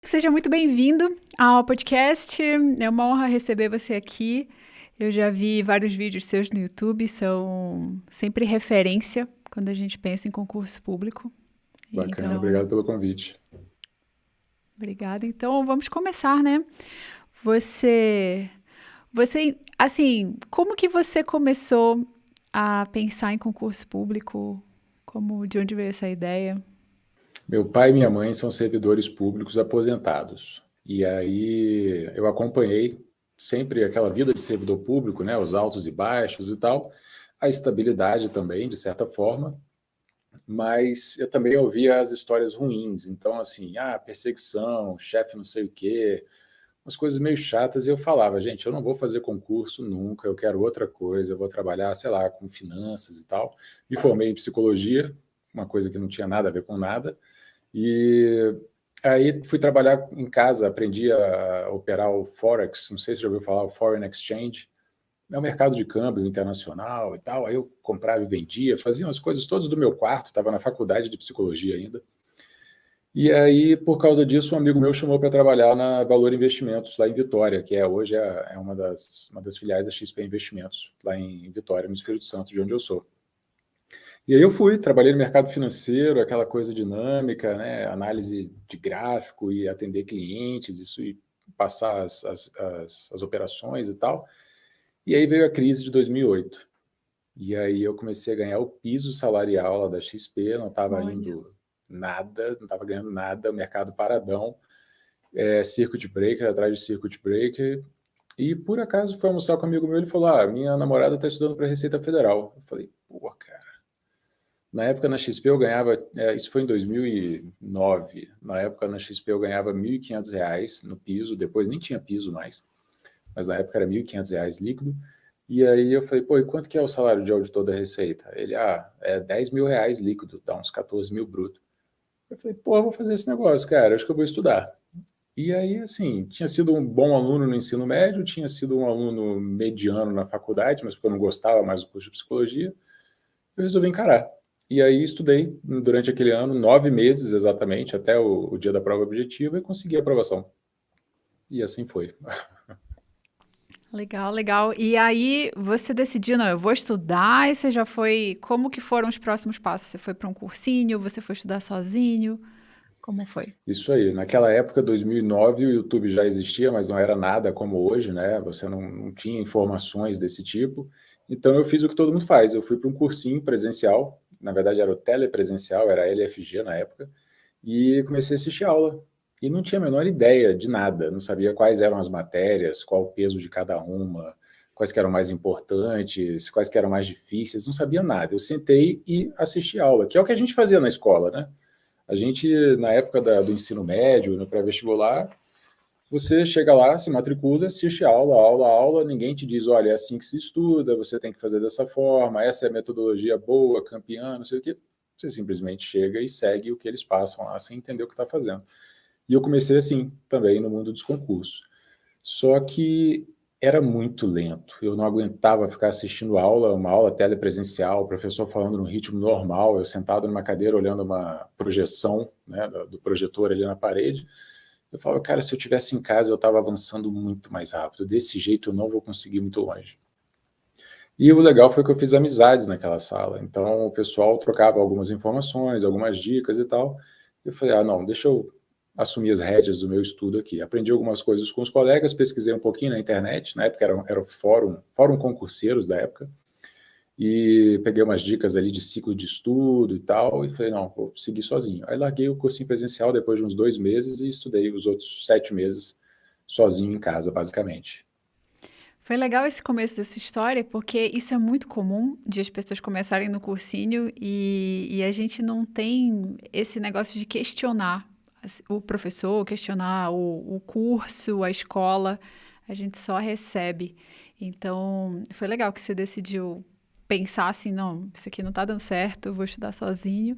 Seja muito bem-vindo ao podcast. É uma honra receber você aqui. Eu já vi vários vídeos seus no YouTube, são sempre referência quando a gente pensa em concurso público. Bacana, Então, obrigado pelo convite. obrigada. Então, vamos começar, né? Assim, como que você começou a pensar em concurso público? De onde veio essa ideia? Meu pai e minha mãe são servidores públicos aposentados. E aí eu acompanhei sempre aquela vida de servidor público, né, os altos e baixos e tal, a estabilidade também, de certa forma, mas eu também ouvia as histórias ruins. Então, assim, perseguição, chefe não sei o quê, umas coisas meio chatas. E eu falava, gente, eu não vou fazer concurso nunca, eu quero outra coisa, eu vou trabalhar, sei lá, com finanças e tal. Me formei em psicologia, uma coisa que não tinha nada a ver com nada. E aí fui trabalhar em casa, aprendi a operar o Forex, não sei se já ouviu falar, o Foreign Exchange, é o mercado de câmbio internacional e tal. Aí eu comprava e vendia, fazia as coisas todas do meu quarto, estava na faculdade de psicologia ainda. E aí, por causa disso, um amigo meu chamou para trabalhar na Valor Investimentos, lá em Vitória, que hoje é uma das filiais da XP Investimentos, lá em Vitória, no Espírito Santo, de onde eu sou. E aí eu fui, trabalhei no mercado financeiro, aquela coisa dinâmica, né? Análise de gráfico e atender clientes, isso e passar as operações e tal. E aí veio a crise de 2008. E aí eu comecei a ganhar o piso salarial lá da XP, não estava Olha, indo nada, não estava ganhando nada, o mercado paradão, circuit breaker atrás de circuit breaker. E por acaso foi almoçar com um amigo meu, ele falou: minha namorada está estudando para a Receita Federal. Eu falei: pô, cara. Na época na XP eu ganhava, isso foi em 2009, na época na XP eu ganhava R$ 1.500 no piso, depois nem tinha piso mais, mas na época era R$ 1.500 líquido. E aí eu falei, pô, e quanto que é o salário de auditor da Receita? Ele, é R$ 10.000 líquido, dá uns 14 mil bruto. Eu falei, pô, eu vou fazer esse negócio, cara, acho que eu vou estudar. E aí, assim, tinha sido um bom aluno no ensino médio, tinha sido um aluno mediano na faculdade, mas porque eu não gostava mais do curso de psicologia, eu resolvi encarar. E aí estudei durante aquele ano, 9 meses exatamente, até o dia da prova objetiva, e consegui a aprovação. E assim foi. legal, legal. E aí você decidiu, não, eu vou estudar, e você já foi. Como que foram os próximos passos? Você foi para um cursinho? Você foi estudar sozinho? Como foi? Isso aí. Naquela época, 2009, o YouTube já existia, mas não era nada como hoje, né? Você não tinha informações desse tipo. Então eu fiz o que todo mundo faz. Eu fui para um cursinho presencial, na verdade era o telepresencial, era a LFG na época, e comecei a assistir aula. E não tinha a menor ideia de nada, não sabia quais eram as matérias, qual o peso de cada uma, quais que eram mais importantes, quais que eram mais difíceis, não sabia nada. Eu sentei e assisti aula, que é o que a gente fazia na escola, né? A gente, na época do ensino médio, no pré-vestibular, você chega lá, se matricula, assiste aula, aula, aula, ninguém te diz, olha, é assim que se estuda, você tem que fazer dessa forma, essa é a metodologia boa, campeã, não sei o quê. Você simplesmente chega e segue o que eles passam lá, sem entender o que está fazendo. E eu comecei assim, também, no mundo dos concursos. Só que era muito lento. Eu não aguentava ficar assistindo aula, uma aula telepresencial, o professor falando no ritmo normal, eu sentado numa cadeira olhando uma projeção, né, do projetor ali na parede. Eu falava, cara, se eu tivesse em casa eu estava avançando muito mais rápido. Desse jeito eu não vou conseguir ir muito longe. E o legal foi que eu fiz amizades naquela sala. Então o pessoal trocava algumas informações, algumas dicas e tal. Eu falei, não, deixa eu assumir as rédeas do meu estudo aqui. Aprendi algumas coisas com os colegas, pesquisei um pouquinho na internet, na época era o fórum concurseiros da época, e peguei umas dicas ali de ciclo de estudo e tal, e falei, não, vou seguir sozinho. Aí larguei o cursinho presencial depois de uns 2 meses e estudei os outros 7 meses sozinho em casa, basicamente. Foi legal esse começo dessa história, porque isso é muito comum de as pessoas começarem no cursinho e a gente não tem esse negócio de questionar o professor, questionar o curso, a escola, a gente só recebe. Então, foi legal que você decidiu pensar assim, não, isso aqui não tá dando certo, eu vou estudar sozinho,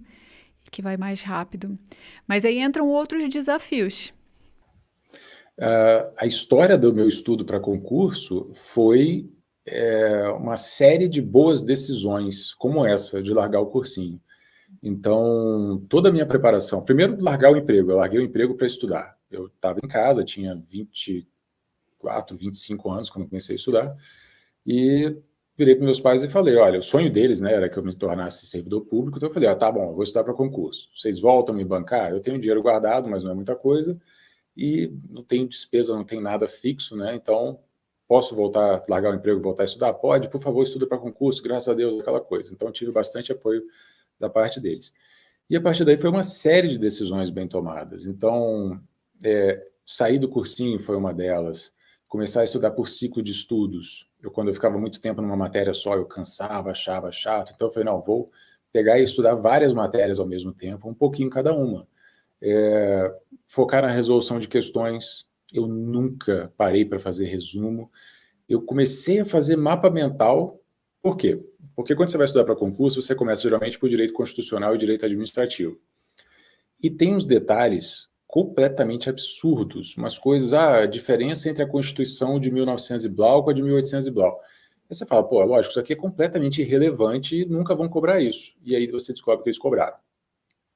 que vai mais rápido. Mas aí entram outros desafios. A história do meu estudo para concurso foi uma série de boas decisões, como essa, de largar o cursinho. Então, toda a minha preparação, primeiro largar o emprego, eu larguei o emprego para estudar. Eu estava em casa, tinha 24, 25 anos quando eu comecei a estudar, e virei para meus pais e falei, olha, o sonho deles, né, era que eu me tornasse servidor público, então eu falei, tá bom, eu vou estudar para concurso. Vocês voltam a me bancar? Eu tenho dinheiro guardado, mas não é muita coisa, e não tenho despesa, não tenho nada fixo, né, então posso voltar, largar o emprego e voltar a estudar? Pode, por favor, estuda para concurso, graças a Deus, aquela coisa. Então eu tive bastante apoio da parte deles. E a partir daí foi uma série de decisões bem tomadas. Então, sair do cursinho foi uma delas, começar a estudar por ciclo de estudos. Quando eu ficava muito tempo numa matéria só, eu cansava, achava chato. Então, eu falei, não, vou pegar e estudar várias matérias ao mesmo tempo, um pouquinho cada uma. Focar na resolução de questões. Eu nunca parei para fazer resumo. Eu comecei a fazer mapa mental. Por quê? Porque quando você vai estudar para concurso, você começa geralmente por direito constitucional e direito administrativo. E tem uns detalhes completamente absurdos, umas coisas, a diferença entre a Constituição de 1900 e blau com a de 1800 e blau. Aí você fala, pô, lógico, isso aqui é completamente irrelevante e nunca vão cobrar isso. E aí você descobre que eles cobraram.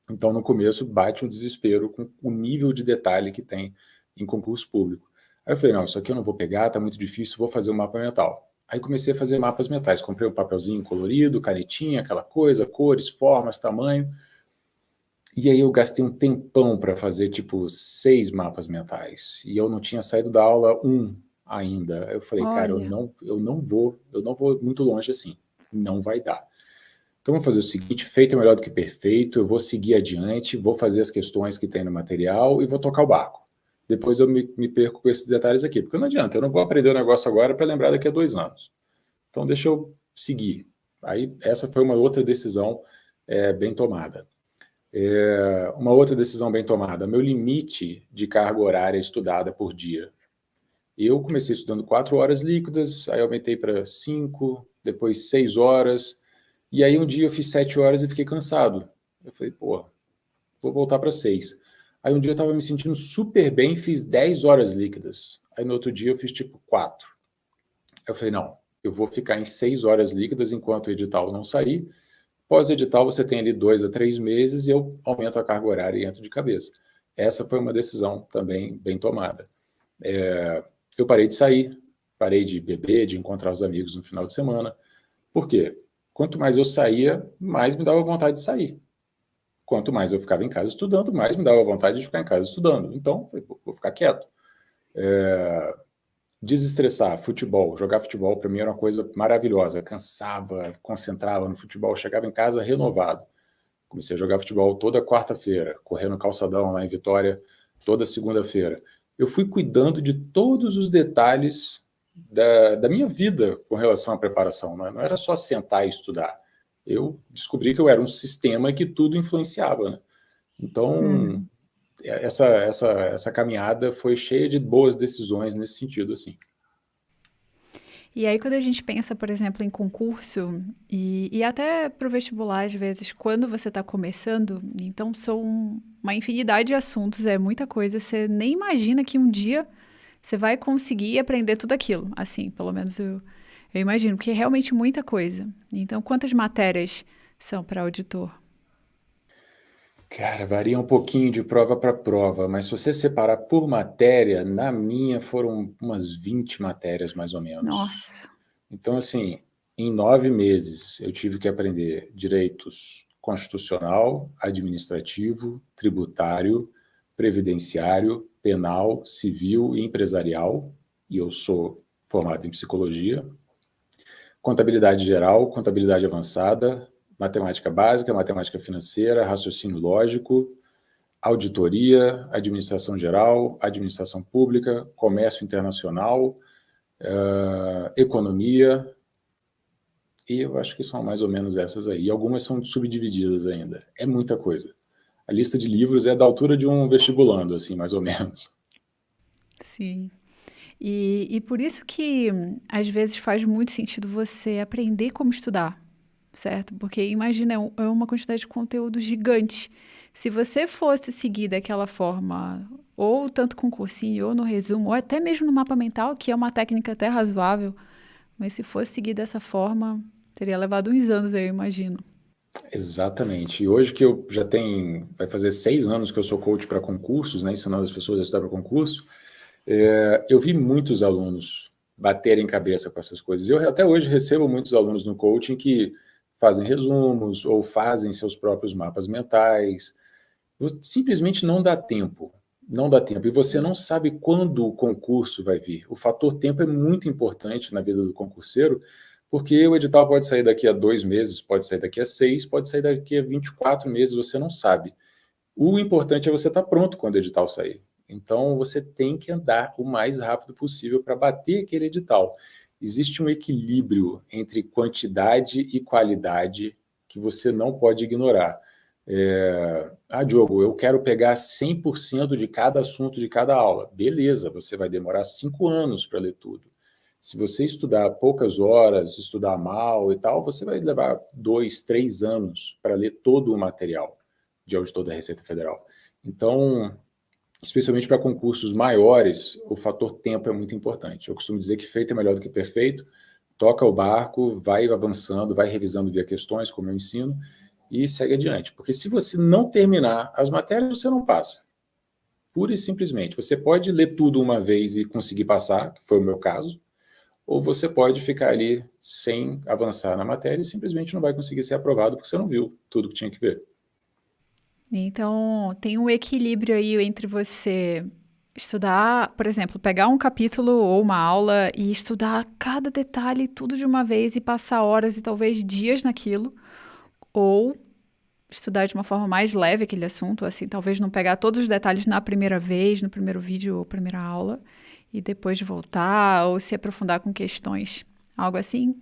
Então, no começo, bate um desespero com o nível de detalhe que tem em concurso público. Aí eu falei, não, isso aqui eu não vou pegar, tá muito difícil, vou fazer um mapa mental. Aí comecei a fazer mapas mentais, comprei um papelzinho colorido, canetinha, aquela coisa, cores, formas, tamanho. E aí eu gastei um tempão para fazer, tipo, 6 mapas mentais. E eu não tinha saído da aula 1 ainda. Eu falei, cara, Olha, eu não vou muito longe assim. Não vai dar. Então vamos fazer o seguinte, feito é melhor do que perfeito, eu vou seguir adiante, vou fazer as questões que tem no material e vou tocar o barco. Depois eu me perco com esses detalhes aqui, porque não adianta, eu não vou aprender o negócio agora para lembrar daqui a 2 anos. Então deixa eu seguir. Aí essa foi uma outra decisão bem tomada. Uma outra decisão bem tomada, meu limite de carga horária estudada por dia. Eu comecei estudando 4 horas líquidas, aí aumentei para 5, depois 6 horas, e aí um dia eu fiz 7 horas e fiquei cansado. Eu falei, pô, vou voltar para 6. Aí um dia eu estava me sentindo super bem, fiz 10 horas líquidas. Aí no outro dia eu fiz tipo 4. Eu falei, não, eu vou ficar em 6 horas líquidas enquanto o edital não sair. Pós-edital você tem ali 2 a 3 meses e eu aumento a carga horária e entro de cabeça. Essa foi uma decisão também bem tomada. Eu parei de sair, parei de beber, de encontrar os amigos no final de semana. Por quê? Quanto mais eu saía, mais me dava vontade de sair. Quanto mais eu ficava em casa estudando, mais me dava vontade de ficar em casa estudando. Então, vou ficar quieto. Desestressar, futebol, jogar futebol para mim era uma coisa maravilhosa. Cansava, concentrava no futebol, chegava em casa renovado. Comecei a jogar futebol toda quarta-feira, correr no calçadão lá em Vitória toda segunda-feira. Eu fui cuidando de todos os detalhes da minha vida com relação à preparação. Não era só sentar e estudar. Eu descobri que eu era um sistema que tudo influenciava, né? Então, essa caminhada foi cheia de boas decisões nesse sentido, assim. e aí quando a gente pensa, por exemplo, em concurso e até para o vestibular, às vezes, quando você está começando, então são uma infinidade de assuntos, é muita coisa, você nem imagina que um dia você vai conseguir aprender tudo aquilo. Assim, pelo menos eu imagino, porque é realmente muita coisa. Então, quantas matérias são para auditor? Cara, varia um pouquinho de prova para prova, mas se você separar por matéria, na minha foram umas 20 matérias, mais ou menos. Nossa. Então, assim, em 9 meses eu tive que aprender direitos constitucional, administrativo, tributário, previdenciário, penal, civil e empresarial, e eu sou formado em psicologia, contabilidade geral, contabilidade avançada, matemática básica, matemática financeira, raciocínio lógico, auditoria, administração geral, administração pública, comércio internacional, economia, e eu acho que são mais ou menos essas aí. E algumas são subdivididas ainda. É muita coisa. A lista de livros é da altura de um vestibulando, assim, mais ou menos. Sim. E por isso que às vezes faz muito sentido você aprender como estudar, certo? Porque imagina, é uma quantidade de conteúdo gigante. Se você fosse seguir daquela forma, ou tanto com cursinho, ou no resumo, ou até mesmo no mapa mental, que é uma técnica até razoável, mas se fosse seguir dessa forma, teria levado uns anos, eu imagino. Exatamente. E hoje que eu já tenho, vai fazer 6 anos que eu sou coach para concursos, né, ensinando as pessoas a estudar para concurso, eu vi muitos alunos baterem cabeça com essas coisas. Eu até hoje recebo muitos alunos no coaching que fazem resumos ou fazem seus próprios mapas mentais. Simplesmente não dá tempo. Não dá tempo. E você não sabe quando o concurso vai vir. O fator tempo é muito importante na vida do concurseiro, porque o edital pode sair daqui a 2 meses, pode sair daqui a 6, pode sair daqui a 24 meses, você não sabe. O importante é você estar pronto quando o edital sair. Então, você tem que andar o mais rápido possível para bater aquele edital. Existe um equilíbrio entre quantidade e qualidade que você não pode ignorar. Diogo, eu quero pegar 100% de cada assunto de cada aula. Beleza, você vai demorar 5 anos para ler tudo. Se você estudar poucas horas, estudar mal e tal, você vai levar 2, 3 anos para ler todo o material de auditor da Receita Federal. Então, especialmente para concursos maiores, o fator tempo é muito importante. Eu costumo dizer que feito é melhor do que perfeito. Toca o barco, vai avançando, vai revisando via questões, como eu ensino, e segue adiante. Porque se você não terminar as matérias, você não passa. Pura e simplesmente. Você pode ler tudo uma vez e conseguir passar, que foi o meu caso, ou você pode ficar ali sem avançar na matéria e simplesmente não vai conseguir ser aprovado porque você não viu tudo que tinha que ver. Então, tem um equilíbrio aí entre você estudar, por exemplo, pegar um capítulo ou uma aula e estudar cada detalhe tudo de uma vez e passar horas e talvez dias naquilo, ou estudar de uma forma mais leve aquele assunto, assim, talvez não pegar todos os detalhes na primeira vez, no primeiro vídeo ou primeira aula, e depois voltar ou se aprofundar com questões, algo assim.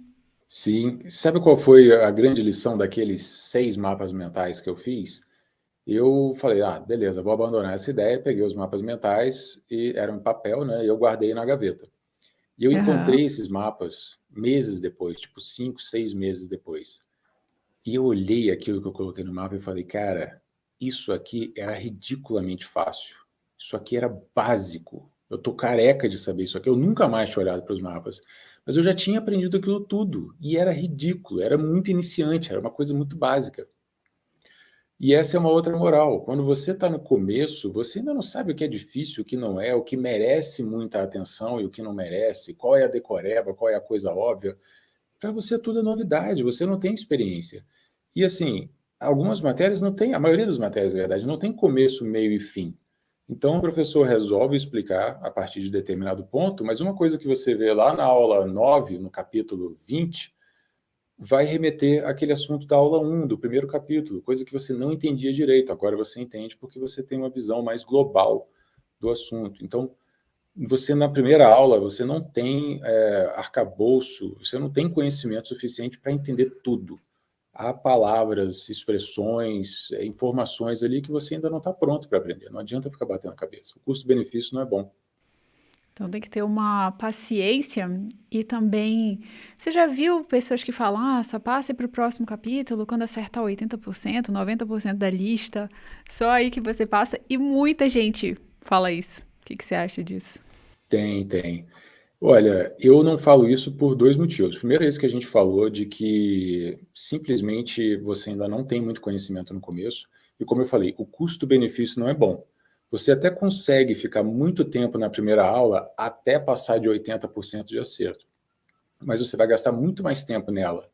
Sim, sabe qual foi a grande lição daqueles 6 mapas mentais que eu fiz? Eu falei, beleza, vou abandonar essa ideia, peguei os mapas mentais, e eram em papel, né, e eu guardei na gaveta. E eu Aham. encontrei esses mapas meses depois, tipo 5, 6 meses depois. E eu olhei aquilo que eu coloquei no mapa e falei, cara, isso aqui era ridiculamente fácil. Isso aqui era básico. Eu tô careca de saber isso aqui. Eu nunca mais tinha olhado para os mapas. Mas eu já tinha aprendido aquilo tudo. E era ridículo, era muito iniciante, era uma coisa muito básica. E essa é uma outra moral. Quando você está no começo, você ainda não sabe o que é difícil, o que não é, o que merece muita atenção e o que não merece, qual é a decoreba, qual é a coisa óbvia. Para você tudo é novidade, você não tem experiência. E assim, algumas matérias não tem, a maioria das matérias, na verdade, não tem começo, meio e fim. Então o professor resolve explicar a partir de determinado ponto, mas uma coisa que você vê lá na aula 9, no capítulo 20, vai remeter àquele assunto da aula 1, do primeiro capítulo, coisa que você não entendia direito. Agora você entende porque você tem uma visão mais global do assunto. Então, você na primeira aula, você não tem arcabouço, você não tem conhecimento suficiente para entender tudo. Há palavras, expressões, informações ali que você ainda não está pronto para aprender. Não adianta ficar batendo a cabeça. O custo-benefício não é bom. Então tem que ter uma paciência e também. Você já viu pessoas que falam, só passe para o próximo capítulo quando acertar 80%, 90% da lista, só aí que você passa. E muita gente fala isso. O que você acha disso? Tem, tem. Olha, eu não falo isso por 2 motivos. Primeiro, esse que a gente falou de que simplesmente você ainda não tem muito conhecimento no começo. E como eu falei, o custo-benefício não é bom. Você até consegue ficar muito tempo na primeira aula até passar de 80% de acerto. Mas você vai gastar muito mais tempo nela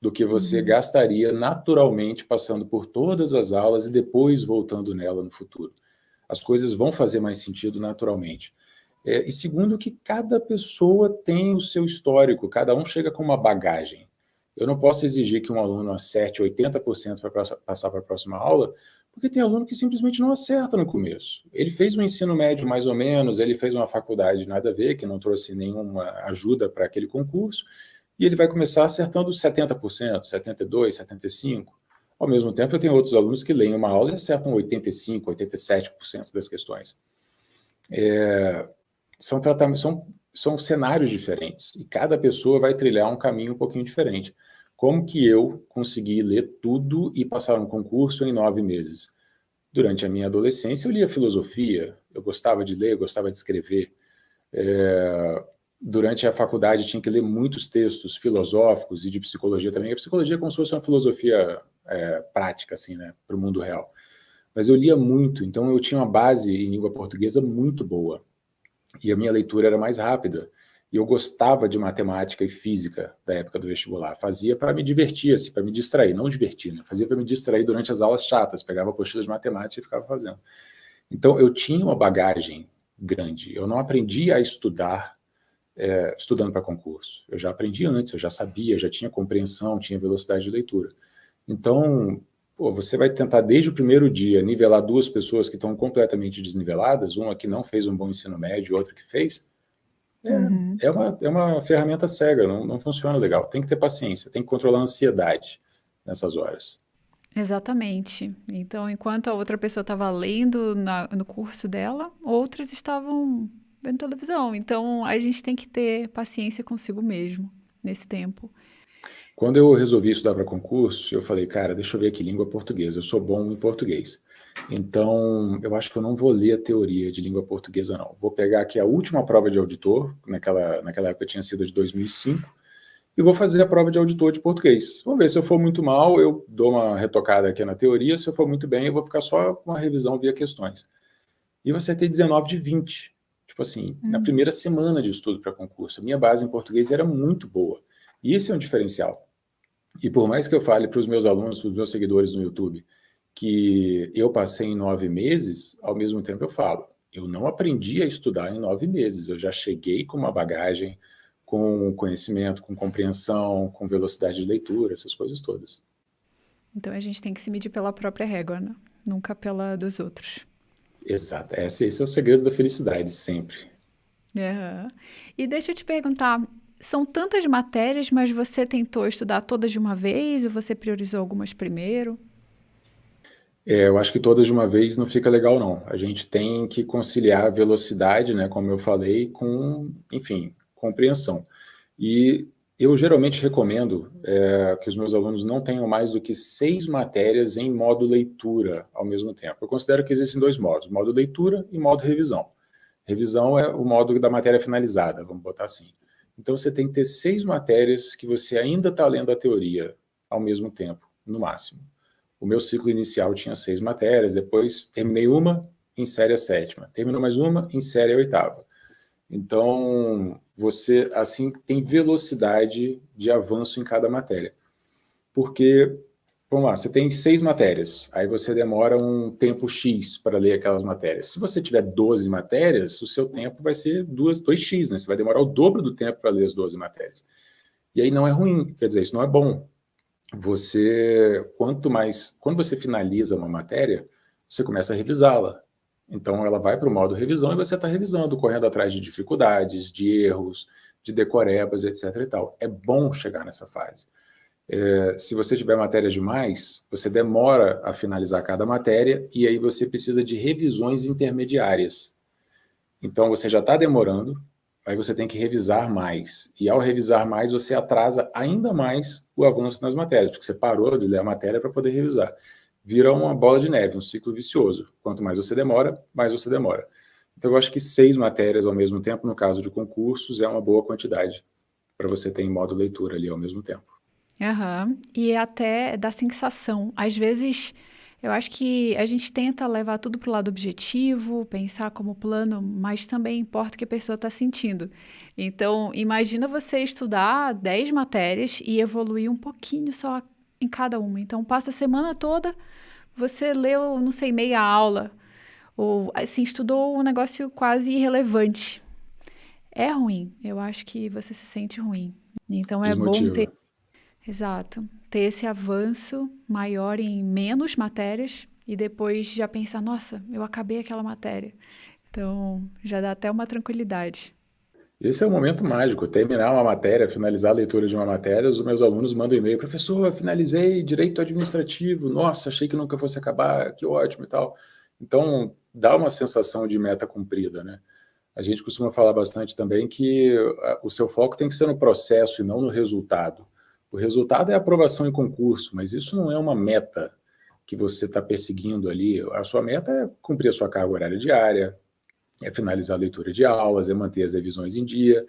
do que você Uhum. gastaria naturalmente passando por todas as aulas e depois voltando nela no futuro. As coisas vão fazer mais sentido naturalmente. E segundo, que cada pessoa tem o seu histórico, cada um chega com uma bagagem. Eu não posso exigir que um aluno acerte 80% para passar para a próxima aula, porque tem aluno que simplesmente não acerta no começo. Ele fez um ensino médio mais ou menos, ele fez uma faculdade nada a ver, que não trouxe nenhuma ajuda para aquele concurso, e ele vai começar acertando 70%, 72%, 75%. Ao mesmo tempo, eu tenho outros alunos que leem uma aula e acertam 85%, 87% das questões. São tratamentos, são cenários diferentes, e cada pessoa vai trilhar um caminho um pouquinho diferente. Como que eu consegui ler tudo e passar um concurso em 9 meses? Durante a minha adolescência, eu lia filosofia, eu gostava de ler, eu gostava de escrever. Durante a faculdade, tinha que ler muitos textos filosóficos e de psicologia também. A psicologia é como se fosse uma filosofia prática, assim, né, para o mundo real. Mas eu lia muito, então eu tinha uma base em língua portuguesa muito boa. E a minha leitura era mais rápida. E eu gostava de matemática e física da época do vestibular. Fazia para me divertir, assim, para me distrair, não divertir, né? Fazia para me distrair durante as aulas chatas, pegava apostilas de matemática e ficava fazendo. Então eu tinha uma bagagem grande. Eu não aprendi a estudar estudando para concurso. Eu já aprendi antes, eu já sabia, já tinha compreensão, tinha velocidade de leitura. Então, você vai tentar desde o primeiro dia nivelar duas pessoas que estão completamente desniveladas, uma que não fez um bom ensino médio e outra que fez, Uhum. é uma ferramenta cega, não funciona legal. Tem que ter paciência, tem que controlar a ansiedade nessas horas. Exatamente. Então, enquanto a outra pessoa estava lendo no curso dela, outras estavam vendo televisão. Então, a gente tem que ter paciência consigo mesmo nesse tempo. Quando eu resolvi estudar para concurso, eu falei, cara, deixa eu ver aqui, língua portuguesa, eu sou bom em português. Então, eu acho que eu não vou ler a teoria de língua portuguesa, não. Vou pegar aqui a última prova de auditor, naquela época tinha sido de 2005, e vou fazer a prova de auditor de português. Vamos ver, se eu for muito mal, eu dou uma retocada aqui na teoria, se eu for muito bem, eu vou ficar só com uma revisão via questões. E eu acertei 19 de 20. Tipo assim, na primeira semana de estudo para concurso. A minha base em português era muito boa. E esse é um diferencial. E por mais que eu fale para os meus alunos, para os meus seguidores no YouTube, que eu passei em 9 meses, ao mesmo tempo eu falo, eu não aprendi a estudar em 9 meses, eu já cheguei com uma bagagem, com conhecimento, com compreensão, com velocidade de leitura, essas coisas todas. Então, a gente tem que se medir pela própria régua, né? Nunca pela dos outros. Exato, esse é o segredo da felicidade, sempre. Aham. E deixa eu te perguntar, são tantas matérias, mas você tentou estudar todas de uma vez ou você priorizou algumas primeiro? Eu acho que todas de uma vez não fica legal, não. A gente tem que conciliar a velocidade, né, como eu falei, com, enfim, compreensão. E eu geralmente recomendo que os meus alunos não tenham mais do que 6 matérias em modo leitura ao mesmo tempo. Eu considero que existem 2 modos, modo leitura e modo revisão. Revisão é o modo da matéria finalizada, vamos botar assim. Então você tem que ter 6 matérias que você ainda está lendo a teoria ao mesmo tempo, no máximo. O meu ciclo inicial tinha 6 matérias, depois terminei uma, insere a 7ª. Terminou mais uma, insere a 8ª. Então, você, assim, tem velocidade de avanço em cada matéria. Porque, vamos lá, você tem 6 matérias, aí você demora um tempo X para ler aquelas matérias. Se você tiver 12 matérias, o seu tempo vai ser 2x, né? Você vai demorar o dobro do tempo para ler as 12 matérias. E aí não é ruim, quer dizer, isso não é bom. Quando você finaliza uma matéria, você começa a revisá-la. Então ela vai para o modo revisão e você está revisando, correndo atrás de dificuldades, de erros, de decorebas, etc. e tal. É bom chegar nessa fase. Se você tiver matérias demais, você demora a finalizar cada matéria e aí você precisa de revisões intermediárias. Então você já está demorando, aí você tem que revisar mais. E ao revisar mais, você atrasa ainda mais o avanço nas matérias, porque você parou de ler a matéria para poder revisar. Vira uma bola de neve, um ciclo vicioso. Quanto mais você demora, mais você demora. Então eu acho que 6 matérias ao mesmo tempo, no caso de concursos, é uma boa quantidade para você ter em modo leitura ali ao mesmo tempo. Aham. E até dá sensação. Às vezes, eu acho que a gente tenta levar tudo para o lado objetivo, pensar como plano, mas também importa o que a pessoa está sentindo. Então, imagina você estudar 10 matérias e evoluir um pouquinho só em cada uma. Então, passa a semana toda, você leu, não sei, meia aula, ou assim, estudou um negócio quase irrelevante. É ruim. Eu acho que você se sente ruim. Então, é bom ter. Desmotiva. Exato. Ter esse avanço maior em menos matérias e depois já pensar, nossa, eu acabei aquela matéria. Então, já dá até uma tranquilidade. Esse é o momento mágico, terminar uma matéria, finalizar a leitura de uma matéria, os meus alunos mandam e-mail, professor, finalizei direito administrativo, nossa, achei que nunca fosse acabar, que ótimo e tal. Então, dá uma sensação de meta cumprida, né? A gente costuma falar bastante também que o seu foco tem que ser no processo e não no resultado. O resultado é a aprovação em concurso, mas isso não é uma meta que você está perseguindo ali. A sua meta é cumprir a sua carga horária diária, é finalizar a leitura de aulas, é manter as revisões em dia.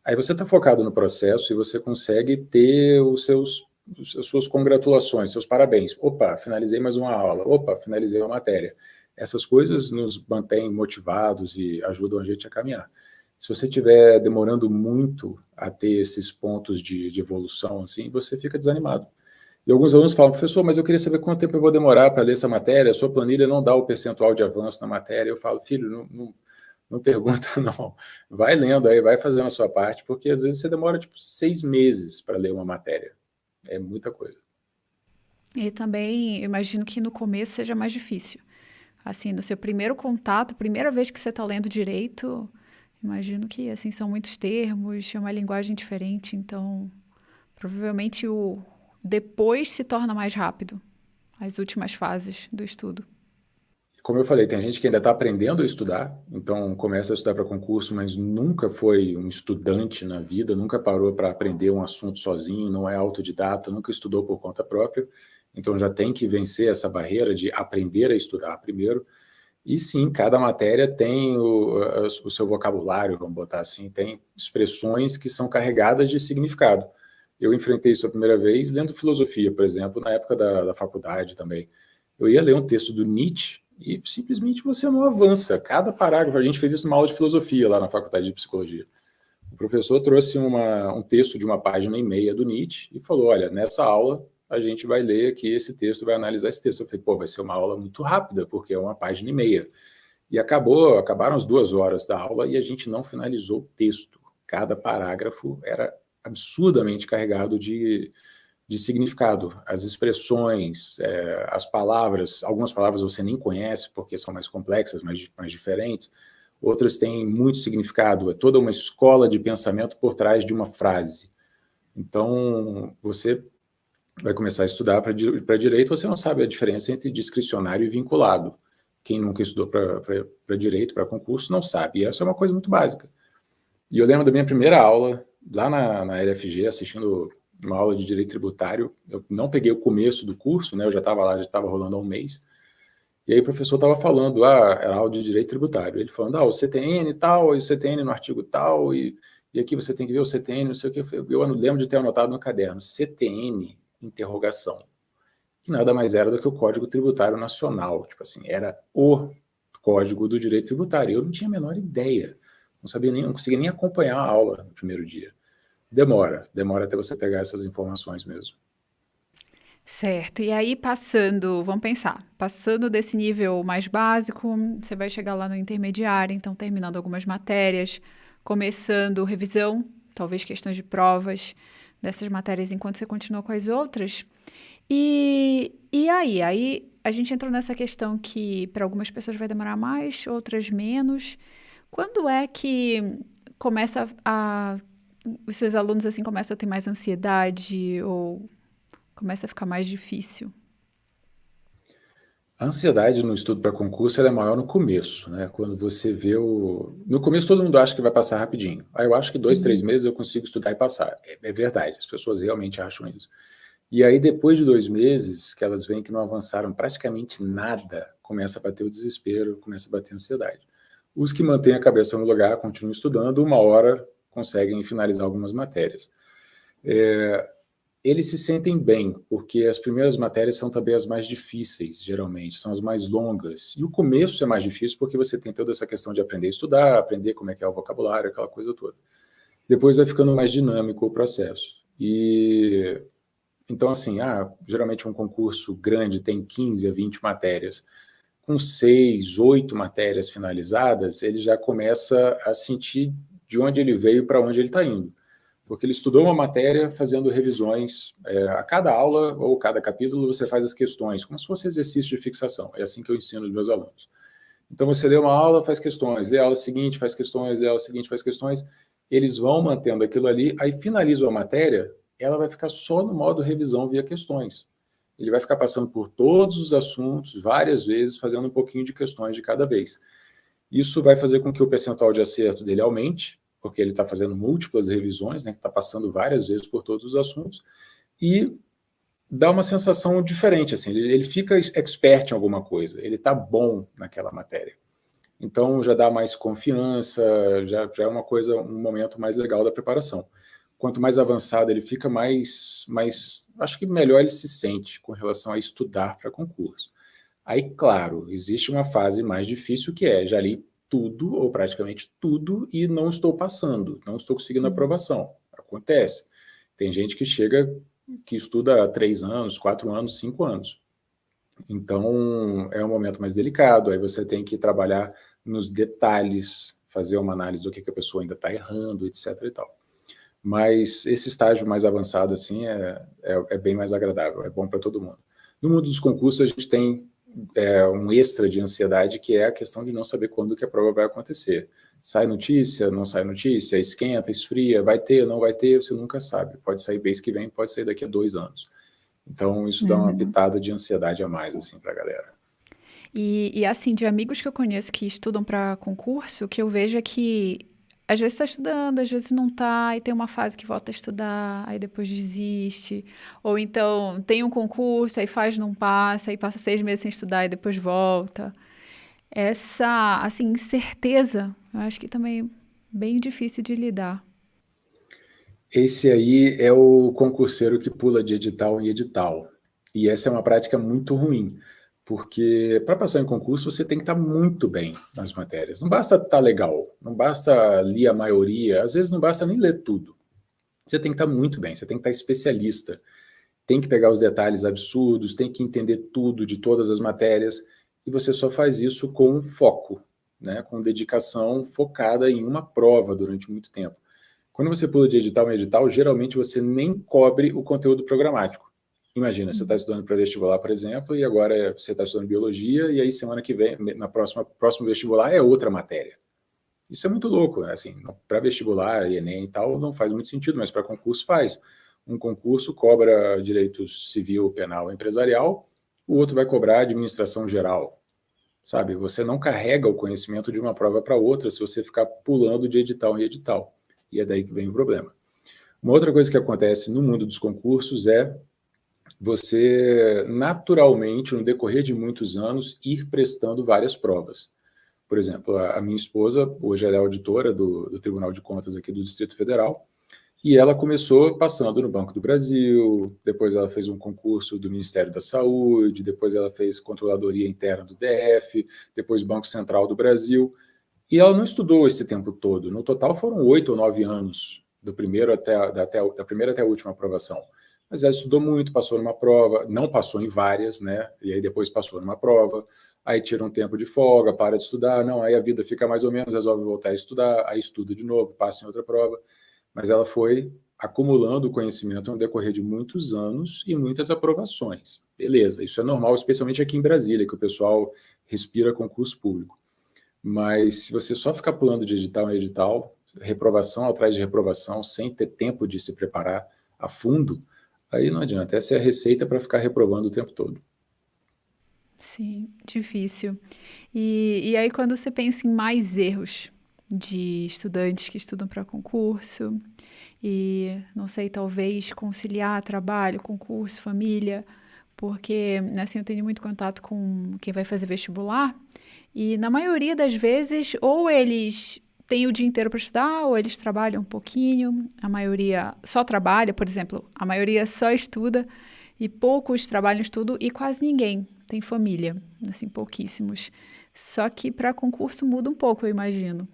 Aí você está focado no processo e você consegue ter os seus as suas congratulações, seus parabéns. Opa, finalizei mais uma aula. Opa, finalizei uma matéria. Essas coisas nos mantêm motivados e ajudam a gente a caminhar. Se você estiver demorando muito a ter esses pontos de evolução, assim, você fica desanimado. E alguns alunos falam, professor, mas eu queria saber quanto tempo eu vou demorar para ler essa matéria, a sua planilha não dá o percentual de avanço na matéria. Eu falo, filho, não pergunta não, vai lendo aí, vai fazendo a sua parte, porque às vezes você demora tipo 6 meses para ler uma matéria, é muita coisa. E também, eu imagino que no começo seja mais difícil. Assim, no seu primeiro contato, primeira vez que você está lendo direito, imagino que, assim, são muitos termos, é uma linguagem diferente, então, provavelmente o depois se torna mais rápido, as últimas fases do estudo. Como eu falei, tem gente que ainda está aprendendo a estudar, então começa a estudar para concurso, mas nunca foi um estudante na vida, nunca parou para aprender um assunto sozinho, não é autodidata, nunca estudou por conta própria, então já tem que vencer essa barreira de aprender a estudar primeiro. E sim, cada matéria tem o seu vocabulário, vamos botar assim, tem expressões que são carregadas de significado. Eu enfrentei isso a primeira vez lendo filosofia, por exemplo, na época da faculdade também. Eu ia ler um texto do Nietzsche e simplesmente você não avança. Cada parágrafo, a gente fez isso numa aula de filosofia lá na faculdade de psicologia. O professor trouxe um texto de uma página e meia do Nietzsche e falou, olha, nessa aula a gente vai ler aqui esse texto, vai analisar esse texto. Eu falei, pô, vai ser uma aula muito rápida, porque é uma página e meia. E acabaram as 2 horas da aula e a gente não finalizou o texto. Cada parágrafo era absurdamente carregado de significado. As expressões, as palavras, algumas palavras você nem conhece porque são mais complexas, mais diferentes. Outras têm muito significado. É toda uma escola de pensamento por trás de uma frase. Então, você vai começar a estudar para direito, você não sabe a diferença entre discricionário e vinculado. Quem nunca estudou para direito, para concurso, não sabe. E essa é uma coisa muito básica. E eu lembro da minha primeira aula, lá na LFG, assistindo uma aula de direito tributário. Eu não peguei o começo do curso, né? Eu já estava lá, já estava rolando há um mês. E aí o professor estava falando, era aula de direito tributário. Ele falando, o CTN e tal, e o CTN no artigo tal, e aqui você tem que ver o CTN, não sei o que. Eu lembro de ter anotado no caderno, CTN, interrogação, que nada mais era do que o Código Tributário Nacional. Tipo assim, era o Código do Direito Tributário. Eu não tinha a menor ideia. Não conseguia nem acompanhar a aula no primeiro dia. Demora até você pegar essas informações mesmo. Certo. E aí, vamos pensar, passando desse nível mais básico, você vai chegar lá no intermediário, então terminando algumas matérias, começando revisão, talvez questões de provas dessas matérias enquanto você continua com as outras. E aí a gente entrou nessa questão que para algumas pessoas vai demorar mais, outras menos. Quando é que os seus alunos assim começam a ter mais ansiedade ou começa a ficar mais difícil? A ansiedade no estudo para concurso ela é maior no começo, né? Quando você vê No começo todo mundo acha que vai passar rapidinho. Aí eu acho que 2, 3 meses eu consigo estudar e passar. É verdade, as pessoas realmente acham isso. E aí depois de 2 meses, que elas veem que não avançaram praticamente nada, começa a bater o desespero, começa a bater a ansiedade. Os que mantêm a cabeça no lugar, continuam estudando, uma hora conseguem finalizar algumas matérias. Eles se sentem bem, porque as primeiras matérias são também as mais difíceis, geralmente, são as mais longas. E o começo é mais difícil porque você tem toda essa questão de aprender a estudar, aprender como é que é o vocabulário, aquela coisa toda. Depois vai ficando mais dinâmico o processo. Então, assim, geralmente um concurso grande tem 15 a 20 matérias. Com 6, 8 matérias finalizadas, ele já começa a sentir de onde ele veio para onde ele está indo. Porque ele estudou uma matéria fazendo revisões. A cada aula ou cada capítulo você faz as questões, como se fosse exercício de fixação. É assim que eu ensino os meus alunos. Então você lê uma aula, faz questões, lê a aula seguinte, faz questões, lê a aula seguinte, faz questões. Eles vão mantendo aquilo ali, aí finalizam a matéria, ela vai ficar só no modo revisão via questões. Ele vai ficar passando por todos os assuntos várias vezes, fazendo um pouquinho de questões de cada vez. Isso vai fazer com que o percentual de acerto dele aumente, porque ele está fazendo múltiplas revisões, né, está passando várias vezes por todos os assuntos, e dá uma sensação diferente, assim, ele fica expert em alguma coisa, ele está bom naquela matéria. Então já dá mais confiança, já é uma coisa, um momento mais legal da preparação. quanto mais avançado ele fica, acho que melhor ele se sente com relação a estudar para concurso. Aí, claro, existe uma fase mais difícil que é, já li tudo, ou praticamente tudo, e não estou passando, não estou conseguindo aprovação. Acontece. Tem gente que chega, que estuda há 3 anos, 4 anos, 5 anos. Então, é um momento mais delicado, aí você tem que trabalhar nos detalhes, fazer uma análise do que a pessoa ainda está errando, etc. e tal. Mas esse estágio mais avançado, assim, é bem mais agradável, é bom para todo mundo. No mundo dos concursos, a gente tem um extra de ansiedade, que é a questão de não saber quando que a prova vai acontecer. Sai notícia, não sai notícia, esquenta, esfria, vai ter, não vai ter, você nunca sabe. Pode sair mês que vem, pode sair daqui a 2 anos. Então, isso dá uma pitada de ansiedade a mais, assim, para a galera. E assim, de amigos que eu conheço que estudam para concurso, o que eu vejo é que às vezes está estudando, às vezes não está, e tem uma fase que volta a estudar, aí depois desiste. Ou então tem um concurso, aí faz, não passa, aí passa 6 meses sem estudar e depois volta. Essa, assim, incerteza, eu acho que também é bem difícil de lidar. Esse aí é o concurseiro que pula de edital em edital. E essa é uma prática muito ruim, porque para passar em concurso você tem que estar muito bem nas matérias. Não basta estar legal, não basta ler a maioria, às vezes não basta nem ler tudo. Você tem que estar muito bem, você tem que estar especialista, tem que pegar os detalhes absurdos, tem que entender tudo de todas as matérias, e você só faz isso com foco, né, com dedicação focada em uma prova durante muito tempo. Quando você pula de edital em edital, geralmente você nem cobre o conteúdo programático. Imagina, você está estudando para vestibular, por exemplo, e agora você está estudando biologia, e aí semana que vem, próximo vestibular, é outra matéria. Isso é muito louco, né? Assim, para vestibular, Enem e tal, não faz muito sentido, mas para concurso faz. Um concurso cobra direitos civil, penal, empresarial, o outro vai cobrar administração geral, sabe? Você não carrega o conhecimento de uma prova para outra se você ficar pulando de edital em edital. E é daí que vem o problema. Uma outra coisa que acontece no mundo dos concursos é você, naturalmente, no decorrer de muitos anos, ir prestando várias provas. Por exemplo, a minha esposa, hoje ela é auditora do Tribunal de Contas aqui do Distrito Federal, e ela começou passando no Banco do Brasil, depois ela fez um concurso do Ministério da Saúde, depois ela fez Controladoria Interna do DF, depois Banco Central do Brasil, e ela não estudou esse tempo todo. No total foram 8 ou 9 anos, da primeira até a última aprovação. Mas ela estudou muito, passou numa prova, não passou em várias, né? E aí depois passou numa prova, aí tira um tempo de folga, para de estudar, não, aí a vida fica mais ou menos, resolve voltar a estudar, aí estuda de novo, passa em outra prova. Mas ela foi acumulando conhecimento no decorrer de muitos anos e muitas aprovações. Beleza, isso é normal, especialmente aqui em Brasília, que o pessoal respira concurso público. Mas se você só ficar pulando de edital em edital, reprovação atrás de reprovação, sem ter tempo de se preparar a fundo, aí não adianta. Essa é a receita para ficar reprovando o tempo todo. Sim, difícil. E aí, quando você pensa em mais erros de estudantes que estudam para concurso, e não sei, talvez conciliar trabalho, concurso, família, porque assim, eu tenho muito contato com quem vai fazer vestibular, e na maioria das vezes, ou eles têm o dia inteiro para estudar, ou eles trabalham um pouquinho, a maioria só trabalha, por exemplo, a maioria só estuda, e poucos trabalham estudo, e quase ninguém tem família, assim, pouquíssimos. Só que para concurso muda um pouco, eu imagino.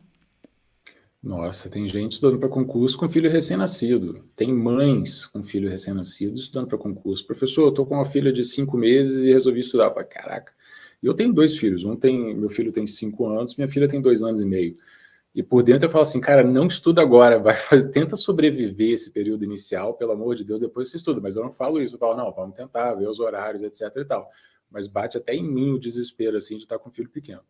Nossa, tem gente estudando para concurso com filho recém-nascido. Tem mães com filho recém-nascido estudando para concurso. Professor, eu estou com uma filha de 5 meses e resolvi estudar. Eu falei, caraca. E eu tenho 2 filhos. Meu filho tem 5 anos, minha filha tem 2 anos e meio. E por dentro eu falo assim, cara, não estuda agora, tenta sobreviver esse período inicial, pelo amor de Deus, depois você estuda. Mas eu não falo isso, eu falo, não, vamos tentar, ver os horários, etc e tal. Mas bate até em mim o desespero, assim, de estar com um filho pequeno,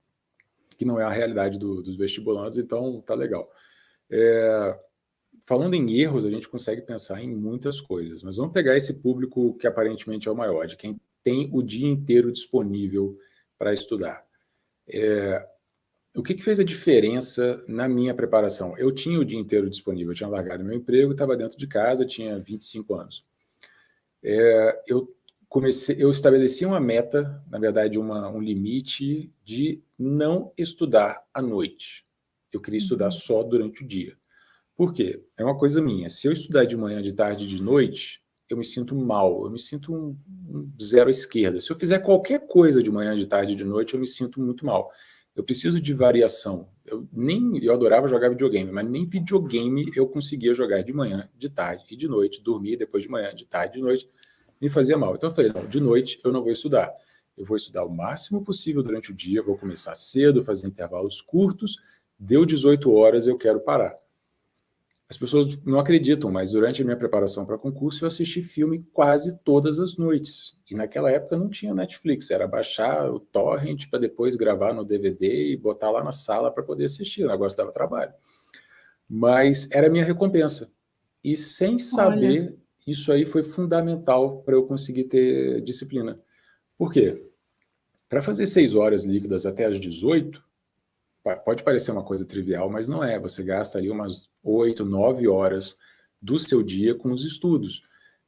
que não é a realidade dos vestibulantes, então tá legal. Falando em erros, a gente consegue pensar em muitas coisas, mas vamos pegar esse público que aparentemente é o maior, de quem tem o dia inteiro disponível para estudar. O que fez a diferença na minha preparação? Eu tinha o dia inteiro disponível, eu tinha largado meu emprego, estava dentro de casa, tinha 25 anos. Eu estabeleci uma meta, na verdade um limite de não estudar à noite. Eu queria estudar só durante o dia. Por quê? É uma coisa minha. Se eu estudar de manhã, de tarde, de noite, eu me sinto mal, eu me sinto um zero à esquerda. Se eu fizer qualquer coisa de manhã, de tarde, de noite, eu me sinto muito mal. Eu preciso de variação. Eu adorava jogar videogame, mas nem videogame eu conseguia jogar de manhã, de tarde e de noite, dormir depois de manhã, de tarde, de noite, me fazia mal. Então eu falei, não, de noite eu não vou estudar. Eu vou estudar o máximo possível durante o dia, vou começar cedo, fazer intervalos curtos, deu 18 horas, eu quero parar. As pessoas não acreditam, mas durante a minha preparação para concurso eu assisti filme quase todas as noites. E naquela época não tinha Netflix, era baixar o torrent para depois gravar no DVD e botar lá na sala para poder assistir. O negócio dava trabalho. Mas era a minha recompensa. E sem Olha, saber, isso aí foi fundamental para eu conseguir ter disciplina. Por quê? Para fazer 6 horas líquidas até as 18, pode parecer uma coisa trivial, mas não é. Você gasta ali umas 8, 9 horas do seu dia com os estudos.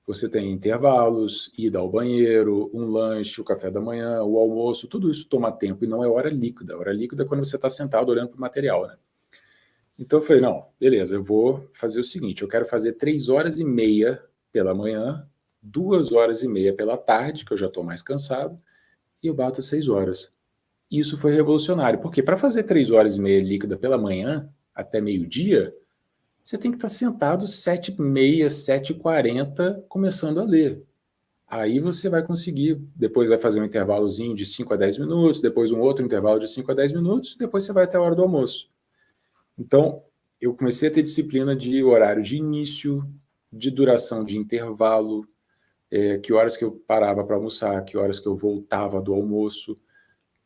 Você tem intervalos, ida ao banheiro, um lanche, o café da manhã, o almoço, tudo isso toma tempo e não é hora líquida. Hora líquida é quando você está sentado olhando para o material, né? Então eu falei, não, beleza, eu vou fazer o seguinte, eu quero fazer 3 horas e meia pela manhã, 2 horas e meia pela tarde, que eu já estou mais cansado, e eu bato 6 horas. Isso foi revolucionário, porque para fazer 3 horas e meia líquida pela manhã, até meio-dia, você tem que estar sentado 7h30, 7h40, começando a ler. Aí você vai conseguir, depois vai fazer um intervalozinho de 5 a 10 minutos, depois um outro intervalo de 5 a 10 minutos, depois você vai até a hora do almoço. Então, eu comecei a ter disciplina de horário de início, de duração de intervalo, que horas que eu parava para almoçar, que horas que eu voltava do almoço.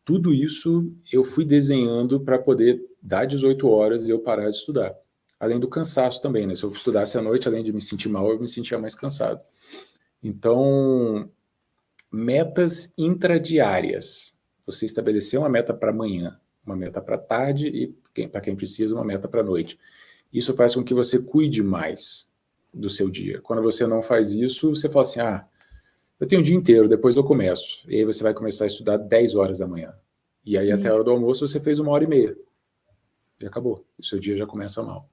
Tudo isso eu fui desenhando para poder dar 18 horas e eu parar de estudar. Além do cansaço também, né? Se eu estudasse à noite, além de me sentir mal, eu me sentia mais cansado. Então, metas intradiárias. Você estabeleceu uma meta para amanhã, uma meta para tarde e, para quem precisa, uma meta para a noite. Isso faz com que você cuide mais do seu dia. Quando você não faz isso, você fala assim, eu tenho o dia inteiro, depois eu começo. E aí você vai começar a estudar 10 horas da manhã. E aí até a e hora do almoço você fez 1h30. E acabou. O seu dia já começa mal.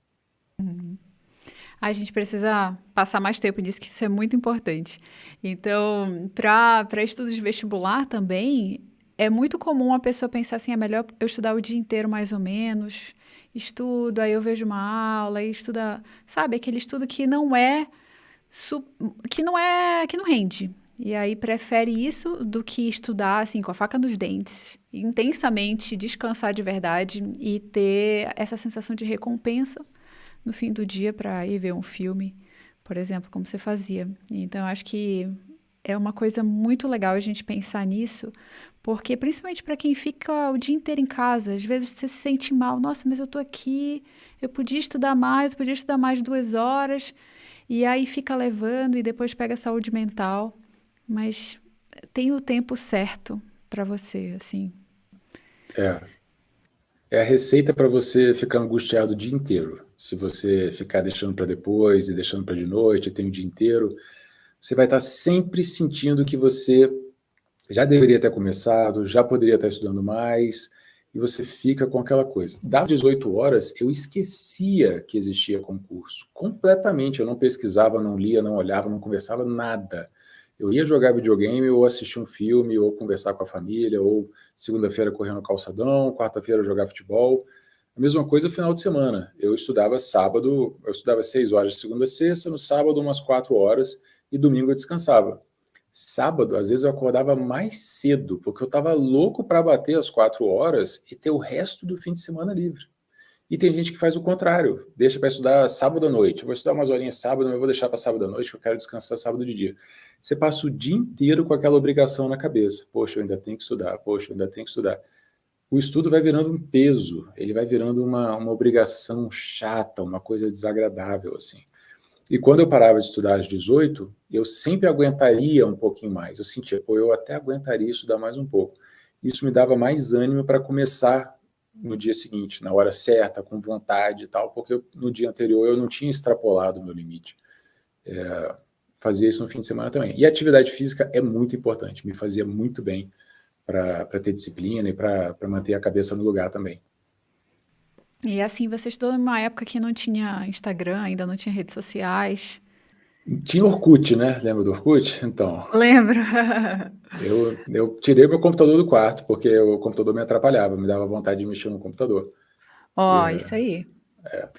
a gente precisa passar mais tempo nisso, que isso é muito importante. Então, para estudos de vestibular também, é muito comum a pessoa pensar assim, é melhor eu estudar o dia inteiro mais ou menos, estudo, aí eu vejo uma aula, aí estuda, sabe, aquele estudo que não é, que não rende. E aí prefere isso do que estudar assim com a faca nos dentes, intensamente, descansar de verdade e ter essa sensação de recompensa no fim do dia para ir ver um filme, por exemplo, como você fazia. Então, eu acho que é uma coisa muito legal a gente pensar nisso, porque principalmente para quem fica o dia inteiro em casa, às vezes você se sente mal, nossa, mas eu tô aqui, eu podia estudar mais 2 horas, e aí fica levando e depois pega a saúde mental, mas tem o tempo certo para você, assim. É, é a receita para você ficar angustiado o dia inteiro. Se você ficar deixando para depois e deixando para de noite, tem o dia inteiro, você vai estar sempre sentindo que você já deveria ter começado, já poderia estar estudando mais, e você fica com aquela coisa. Das 18 horas, eu esquecia que existia concurso. Completamente. Eu não pesquisava, não lia, não olhava, não conversava, nada. Eu ia jogar videogame, ou assistir um filme, ou conversar com a família, ou segunda-feira correr no calçadão, quarta-feira jogar futebol. A mesma coisa no final de semana. Eu estudava sábado, eu estudava 6 horas de segunda a sexta, no sábado umas 4 horas, e domingo eu descansava. Sábado, às vezes eu acordava mais cedo, porque eu estava louco para bater as 4 horas e ter o resto do fim de semana livre. E tem gente que faz o contrário, deixa para estudar sábado à noite. Eu vou estudar umas horinhas sábado, mas eu vou deixar para sábado à noite, que eu quero descansar sábado de dia. Você passa o dia inteiro com aquela obrigação na cabeça. Poxa, eu ainda tenho que estudar, poxa, eu ainda tenho que estudar. O estudo vai virando um peso, ele vai virando uma obrigação chata, uma coisa desagradável, assim. E quando eu parava de estudar às 18, eu sempre aguentaria um pouquinho mais. Eu sentia, pô, eu até aguentaria estudar mais um pouco. Isso me dava mais ânimo para começar no dia seguinte, na hora certa, com vontade e tal, porque no dia anterior eu não tinha extrapolado o meu limite. Fazia isso no fim de semana também. E a atividade física é muito importante, me fazia muito bem para ter disciplina e para manter a cabeça no lugar também. E assim, você estudou em uma época que não tinha Instagram, ainda não tinha redes sociais. Tinha Orkut, né? Lembra do Orkut? Então, Lembro. eu tirei meu computador do quarto, porque o computador me atrapalhava, me dava vontade de mexer no computador. Ó, isso aí.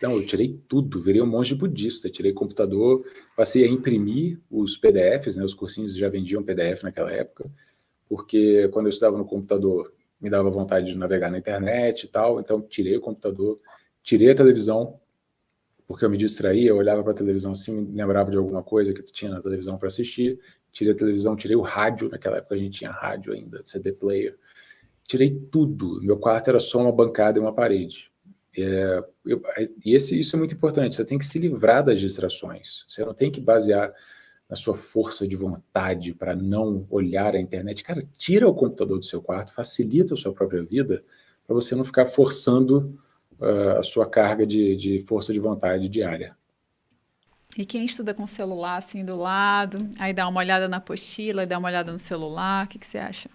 Não, eu tirei tudo, virei um monge budista, tirei computador, passei a imprimir os PDFs, né? Os cursinhos já vendiam PDF naquela época, porque quando eu estudava no computador, me dava vontade de navegar na internet e tal, então tirei o computador, tirei a televisão, porque eu me distraía, eu olhava para a televisão assim, me lembrava de alguma coisa que tinha na televisão para assistir, tirei a televisão, tirei o rádio, naquela época a gente tinha rádio ainda, CD player, tirei tudo, meu quarto era só uma bancada e uma parede. Isso é muito importante, você tem que se livrar das distrações, você não tem que basear na sua força de vontade para não olhar a internet. Cara, tira o computador do seu quarto, facilita a sua própria vida, para você não ficar forçando a sua carga de força de vontade diária. E quem estuda com o celular assim do lado, aí dá uma olhada na apostila, dá uma olhada no celular, o que você acha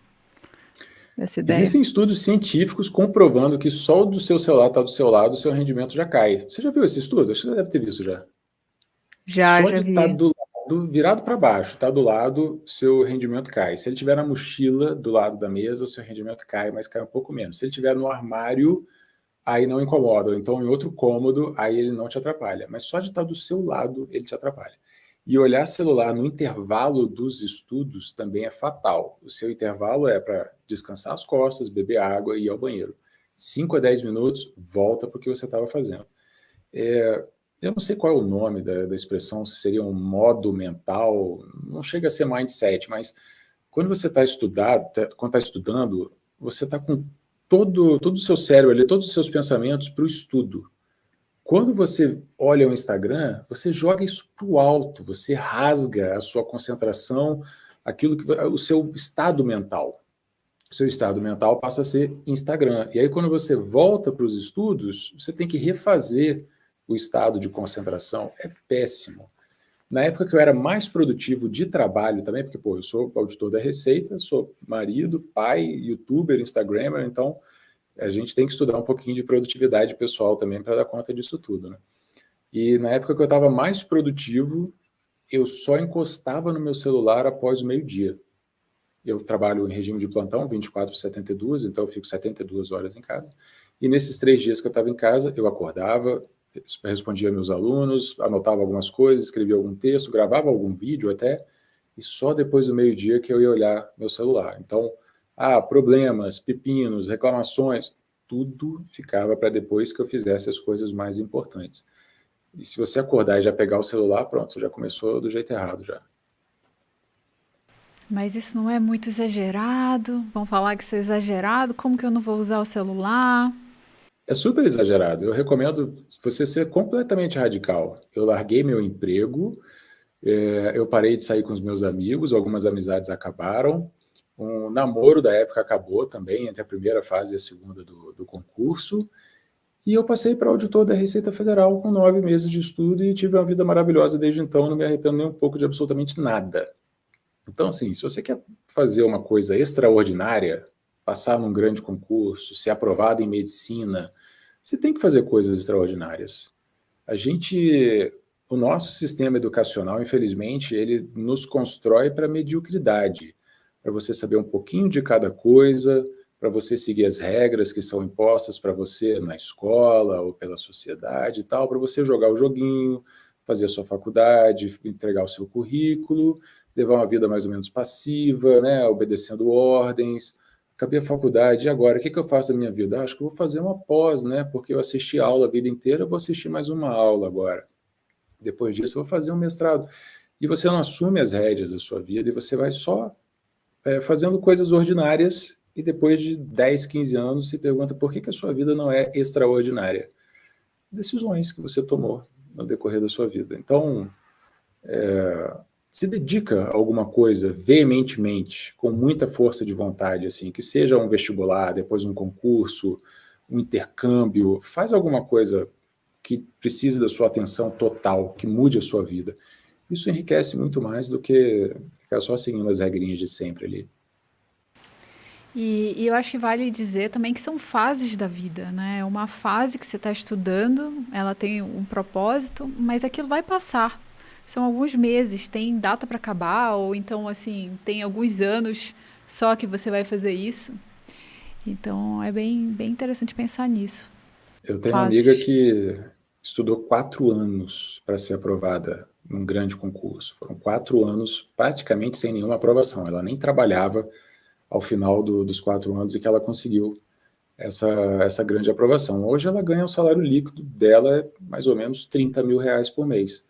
dessa ideia? Existem estudos científicos comprovando que só o do seu celular está do seu lado, o seu rendimento já cai. Você já viu esse estudo? Acho que você deve ter visto já. Já, Só já de estar vi. do lado, virado para baixo, está do lado, seu rendimento cai. Se ele estiver na mochila do lado da mesa, o seu rendimento cai, mas cai um pouco menos. Se ele estiver no armário, aí não incomoda. Ou então em outro cômodo, aí ele não te atrapalha. Mas só de estar do seu lado, ele te atrapalha. E olhar celular no intervalo dos estudos também é fatal. O seu intervalo é para descansar as costas, beber água e ir ao banheiro. 5 a 10 minutos, volta para o que você estava fazendo. Eu não sei qual é o nome da expressão, se seria um modo mental, não chega a ser mindset, mas quando você está estudando, você está com todo o seu cérebro ali, todos os seus pensamentos para o estudo. Quando você olha o Instagram, você joga isso para o alto, você rasga a sua concentração, o seu estado mental. O seu estado mental passa a ser Instagram. E aí, quando você volta para os estudos, você tem que refazer o estado de concentração. É péssimo. Na época que eu era mais produtivo de trabalho também, porque, pô, eu sou auditor da Receita, sou marido, pai, youtuber, instagrammer, então a gente tem que estudar um pouquinho de produtividade pessoal também para dar conta disso tudo, né? E na época que eu estava mais produtivo, eu só encostava no meu celular após o meio-dia. Eu trabalho em regime de plantão, 24 por 72, então eu fico 72 horas em casa. E nesses 3 dias que eu estava em casa, eu acordava, respondia meus alunos, anotava algumas coisas, escrevia algum texto, gravava algum vídeo até, e só depois do meio-dia que eu ia olhar meu celular. Então, problemas, pepinos, reclamações, tudo ficava para depois que eu fizesse as coisas mais importantes. E se você acordar e já pegar o celular, pronto, você já começou do jeito errado já. Mas isso não é muito exagerado? Vão falar que isso é exagerado? Como que eu não vou usar o celular? É super exagerado. Eu recomendo você ser completamente radical. Eu larguei meu emprego, eu parei de sair com os meus amigos, algumas amizades acabaram, um namoro da época acabou também, entre a primeira fase e a segunda do concurso, e eu passei para auditor da Receita Federal com 9 meses de estudo e tive uma vida maravilhosa desde então, não me arrependo nem um pouco de absolutamente nada. Então, assim, se você quer fazer uma coisa extraordinária, passar num grande concurso, ser aprovado em medicina, você tem que fazer coisas extraordinárias. O nosso sistema educacional, infelizmente, ele nos constrói para a mediocridade, para você saber um pouquinho de cada coisa, para você seguir as regras que são impostas para você na escola ou pela sociedade e tal, para você jogar o joguinho, fazer a sua faculdade, entregar o seu currículo, levar uma vida mais ou menos passiva, né, obedecendo ordens. Acabei a faculdade, e agora? O que eu faço da minha vida? Acho que eu vou fazer uma pós, né? Porque eu assisti aula a vida inteira, eu vou assistir mais uma aula agora. Depois disso, eu vou fazer um mestrado. E você não assume as rédeas da sua vida e você vai só fazendo coisas ordinárias e depois de 10, 15 anos se pergunta por que a sua vida não é extraordinária. Decisões que você tomou no decorrer da sua vida. Então, se dedica a alguma coisa veementemente, com muita força de vontade, assim, que seja um vestibular, depois um concurso, um intercâmbio, faz alguma coisa que precise da sua atenção total, que mude a sua vida. Isso enriquece muito mais do que ficar só seguindo as regrinhas de sempre ali. E eu acho que vale dizer também que são fases da vida, né? É uma fase que você está estudando, ela tem um propósito, mas aquilo vai passar. São alguns meses, tem data para acabar, ou então, assim, tem alguns anos só que você vai fazer isso. Então, é bem interessante pensar nisso. Eu tenho uma amiga Fases. que estudou 4 anos para ser aprovada num grande concurso. Foram 4 anos praticamente sem nenhuma aprovação. Ela nem trabalhava ao final dos 4 anos e que ela conseguiu essa grande aprovação. Hoje ela ganha o salário líquido dela é mais ou menos R$ 30.000 por mês.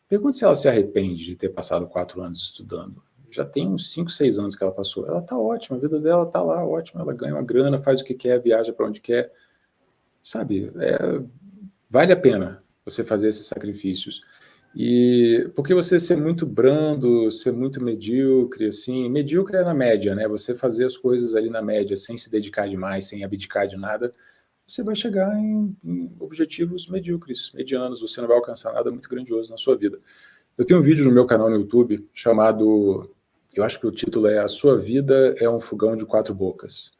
Pergunta se ela se arrepende de ter passado 4 anos estudando. Já tem uns 5, 6 anos que ela passou. Ela está ótima, a vida dela está lá ótima, ela ganha uma grana, faz o que quer, viaja para onde quer. Sabe, vale a pena você fazer esses sacrifícios. E porque você ser muito brando, ser muito medíocre, assim, medíocre é na média, né? Você fazer as coisas ali na média, sem se dedicar demais, sem abdicar de nada, você vai chegar em objetivos medíocres, medianos, você não vai alcançar nada muito grandioso na sua vida. Eu tenho um vídeo no meu canal no YouTube chamado, eu acho que o título é A Sua Vida é um Fogão de Quatro Bocas.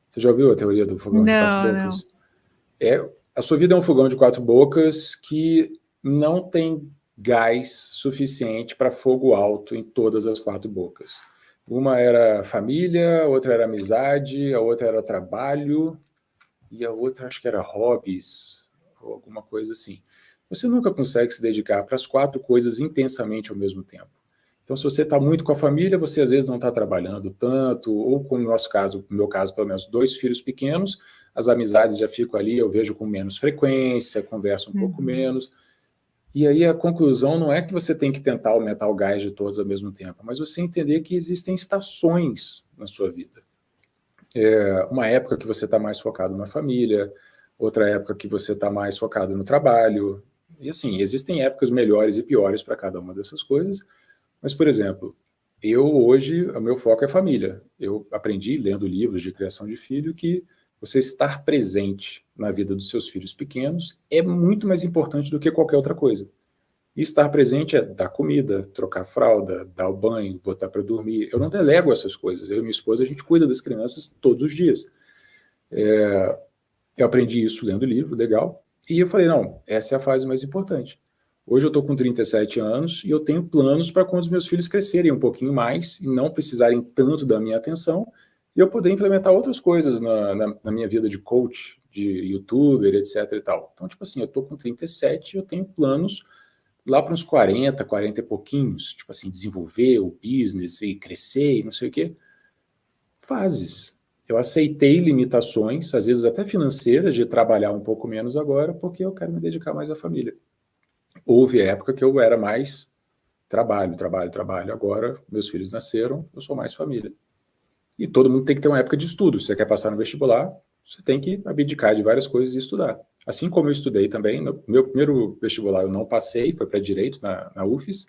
Você já ouviu a teoria do fogão de quatro Não, não. bocas? A sua vida é um fogão de quatro bocas que não tem gás suficiente para fogo alto em todas as quatro bocas. Uma era família, outra era amizade, a outra era trabalho e a outra acho que era hobbies ou alguma coisa assim. Você nunca consegue se dedicar para as quatro coisas intensamente ao mesmo tempo. Então, se você está muito com a família, você às vezes não está trabalhando tanto, ou como no nosso caso, no meu caso, pelo menos 2 filhos pequenos, as amizades já ficam ali, eu vejo com menos frequência, converso um pouco Uhum. menos. E aí a conclusão não é que você tem que tentar aumentar o gás de todos ao mesmo tempo, mas você entender que existem estações na sua vida. Uma época que você está mais focado na família, outra época que você está mais focado no trabalho. E assim, existem épocas melhores e piores para cada uma dessas coisas, mas, por exemplo, eu hoje, o meu foco é família. Eu aprendi, lendo livros de criação de filho, que você estar presente na vida dos seus filhos pequenos é muito mais importante do que qualquer outra coisa. E estar presente é dar comida, trocar fralda, dar o banho, botar para dormir. Eu não delego essas coisas. Eu e minha esposa, a gente cuida das crianças todos os dias. Eu aprendi isso lendo livro, legal. E eu falei, não, essa é a fase mais importante. Hoje eu estou com 37 anos e eu tenho planos para quando os meus filhos crescerem um pouquinho mais e não precisarem tanto da minha atenção e eu poder implementar outras coisas na minha vida de coach, de youtuber, etc e tal. Então, tipo assim, eu estou com 37 e eu tenho planos lá para uns 40, 40 e pouquinhos, tipo assim, desenvolver o business e crescer e não sei o quê. Fases. Eu aceitei limitações, às vezes até financeiras, de trabalhar um pouco menos agora, porque eu quero me dedicar mais à família. Houve época que eu era mais trabalho, trabalho, trabalho. Agora, meus filhos nasceram, eu sou mais família. E todo mundo tem que ter uma época de estudo. Se você quer passar no vestibular, você tem que abdicar de várias coisas e estudar. Assim como eu estudei também, no meu primeiro vestibular eu não passei, foi para direito na UFES,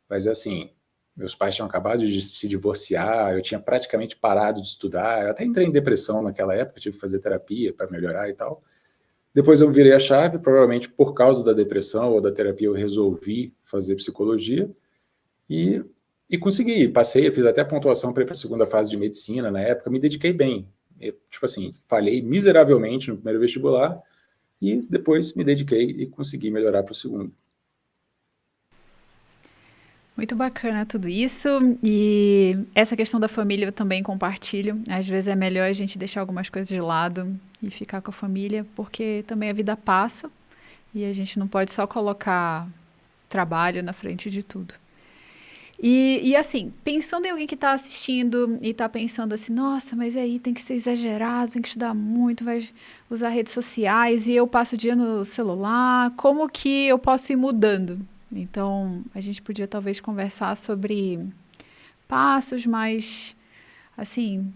mas assim, meus pais tinham acabado de se divorciar, eu tinha praticamente parado de estudar, eu até entrei em depressão naquela época, tive que fazer terapia para melhorar e tal. Depois eu virei a chave, provavelmente por causa da depressão ou da terapia eu resolvi fazer psicologia e, e consegui, passei, eu fiz até pontuação para ir para a segunda fase de medicina na época, me dediquei bem. Eu, tipo assim, falhei miseravelmente no primeiro vestibular e depois me dediquei e consegui melhorar para o segundo. Muito bacana tudo isso. E essa questão da família eu também compartilho. Às vezes é melhor a gente deixar algumas coisas de lado e ficar com a família, porque também a vida passa e a gente não pode só colocar trabalho na frente de tudo. E assim, pensando em alguém que está assistindo e está pensando assim, nossa, mas aí tem que ser exagerado, tem que estudar muito, vai usar redes sociais e eu passo o dia no celular, como que eu posso ir mudando? Então, a gente podia talvez conversar sobre passos mais, assim,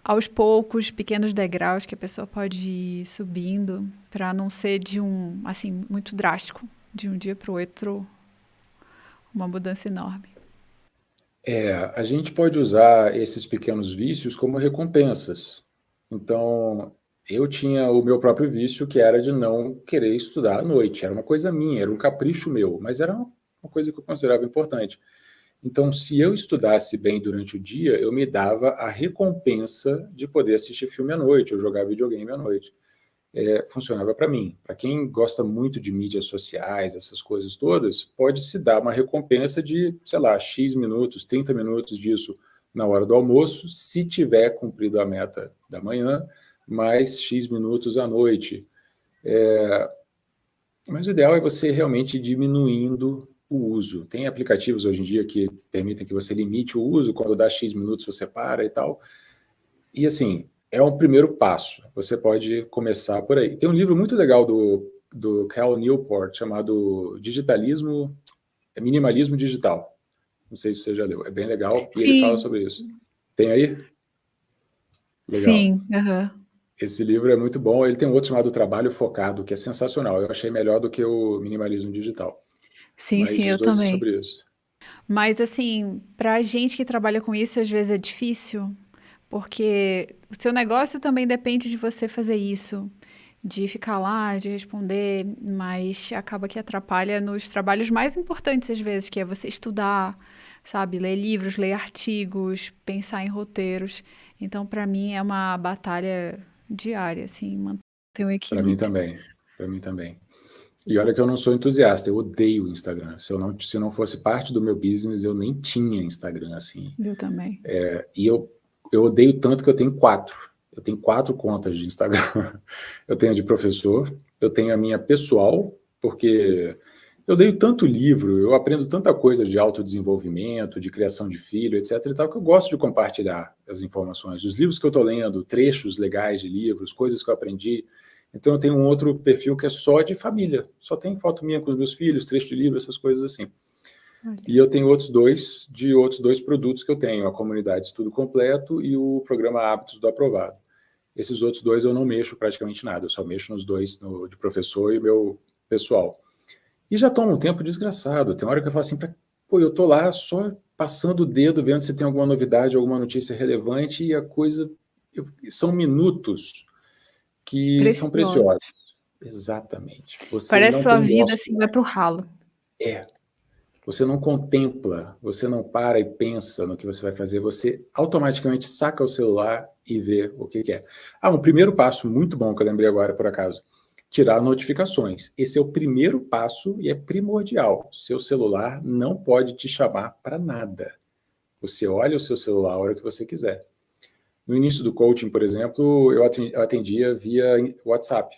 aos poucos, pequenos degraus que a pessoa pode ir subindo para não ser de um, assim, muito drástico, de um dia para o outro, uma mudança enorme. A gente pode usar esses pequenos vícios como recompensas. Então, eu tinha o meu próprio vício, que era de não querer estudar à noite. Era uma coisa minha, era um capricho meu, mas era uma coisa que eu considerava importante. Então, se eu estudasse bem durante o dia, eu me dava a recompensa de poder assistir filme à noite ou jogar videogame à noite. Funcionava para mim. Para quem gosta muito de mídias sociais, essas coisas todas, pode se dar uma recompensa de, sei lá, X minutos, 30 minutos disso na hora do almoço, se tiver cumprido a meta da manhã, mais X minutos à noite. Mas o ideal é você realmente ir diminuindo o uso. Tem aplicativos hoje em dia que permitem que você limite o uso, quando dá X minutos você para e tal. E assim, é um primeiro passo. Você pode começar por aí. Tem um livro muito legal do Cal Newport chamado Minimalismo Digital. Não sei se você já leu. É bem legal e ele fala Sim, sobre isso. Tem aí? Legal. sim, aham. Esse livro é muito bom. Ele tem um outro chamado Trabalho Focado, que é sensacional. Eu achei melhor do que o Minimalismo Digital. Sim, Mas sim, os eu dois são também. sobre isso. Mas assim, pra gente que trabalha com isso, às vezes é difícil, porque o seu negócio também depende de você fazer isso, de ficar lá, de responder, mas acaba que atrapalha nos trabalhos mais importantes às vezes, que é você estudar, sabe, ler livros, ler artigos, pensar em roteiros. Então, pra mim é uma batalha diária, assim, manter um Para mim equilíbrio. também. Para mim também. E olha que eu não sou entusiasta, eu odeio o Instagram. Se não fosse parte do meu business, eu nem tinha Instagram assim. Eu também. E eu odeio tanto que eu tenho 4. Eu tenho 4 contas de Instagram. Eu tenho a de professor, eu tenho a minha pessoal, porque eu leio tanto livro, eu aprendo tanta coisa de autodesenvolvimento, de criação de filho, etc. e tal, que eu gosto de compartilhar as informações. Os livros que eu estou lendo, trechos legais de livros, coisas que eu aprendi. Então eu tenho um outro perfil que é só de família. Só tem foto minha com os meus filhos, trecho de livro, essas coisas assim. Olha. E eu tenho outros dois produtos que eu tenho, a comunidade Estudo Completo e o programa Hábitos do Aprovado. Esses outros dois eu não mexo praticamente nada, eu só mexo nos dois, de professor e o meu pessoal. E já toma um tempo desgraçado. Tem hora que eu falo assim, pô, eu tô lá só passando o dedo, vendo se tem alguma novidade, alguma notícia relevante, e a coisa... São minutos que são Precioso. preciosos. Exatamente. Você Parece não sua tem vida noção. assim vai pro ralo. É, você não contempla, você não para e pensa no que você vai fazer, você automaticamente saca o celular e vê o que é. Um primeiro passo muito bom que eu lembrei agora, por acaso, tirar notificações. Esse é o primeiro passo e é primordial. Seu celular não pode te chamar para nada. Você olha o seu celular a hora que você quiser. No início do coaching, por exemplo, eu atendia via WhatsApp.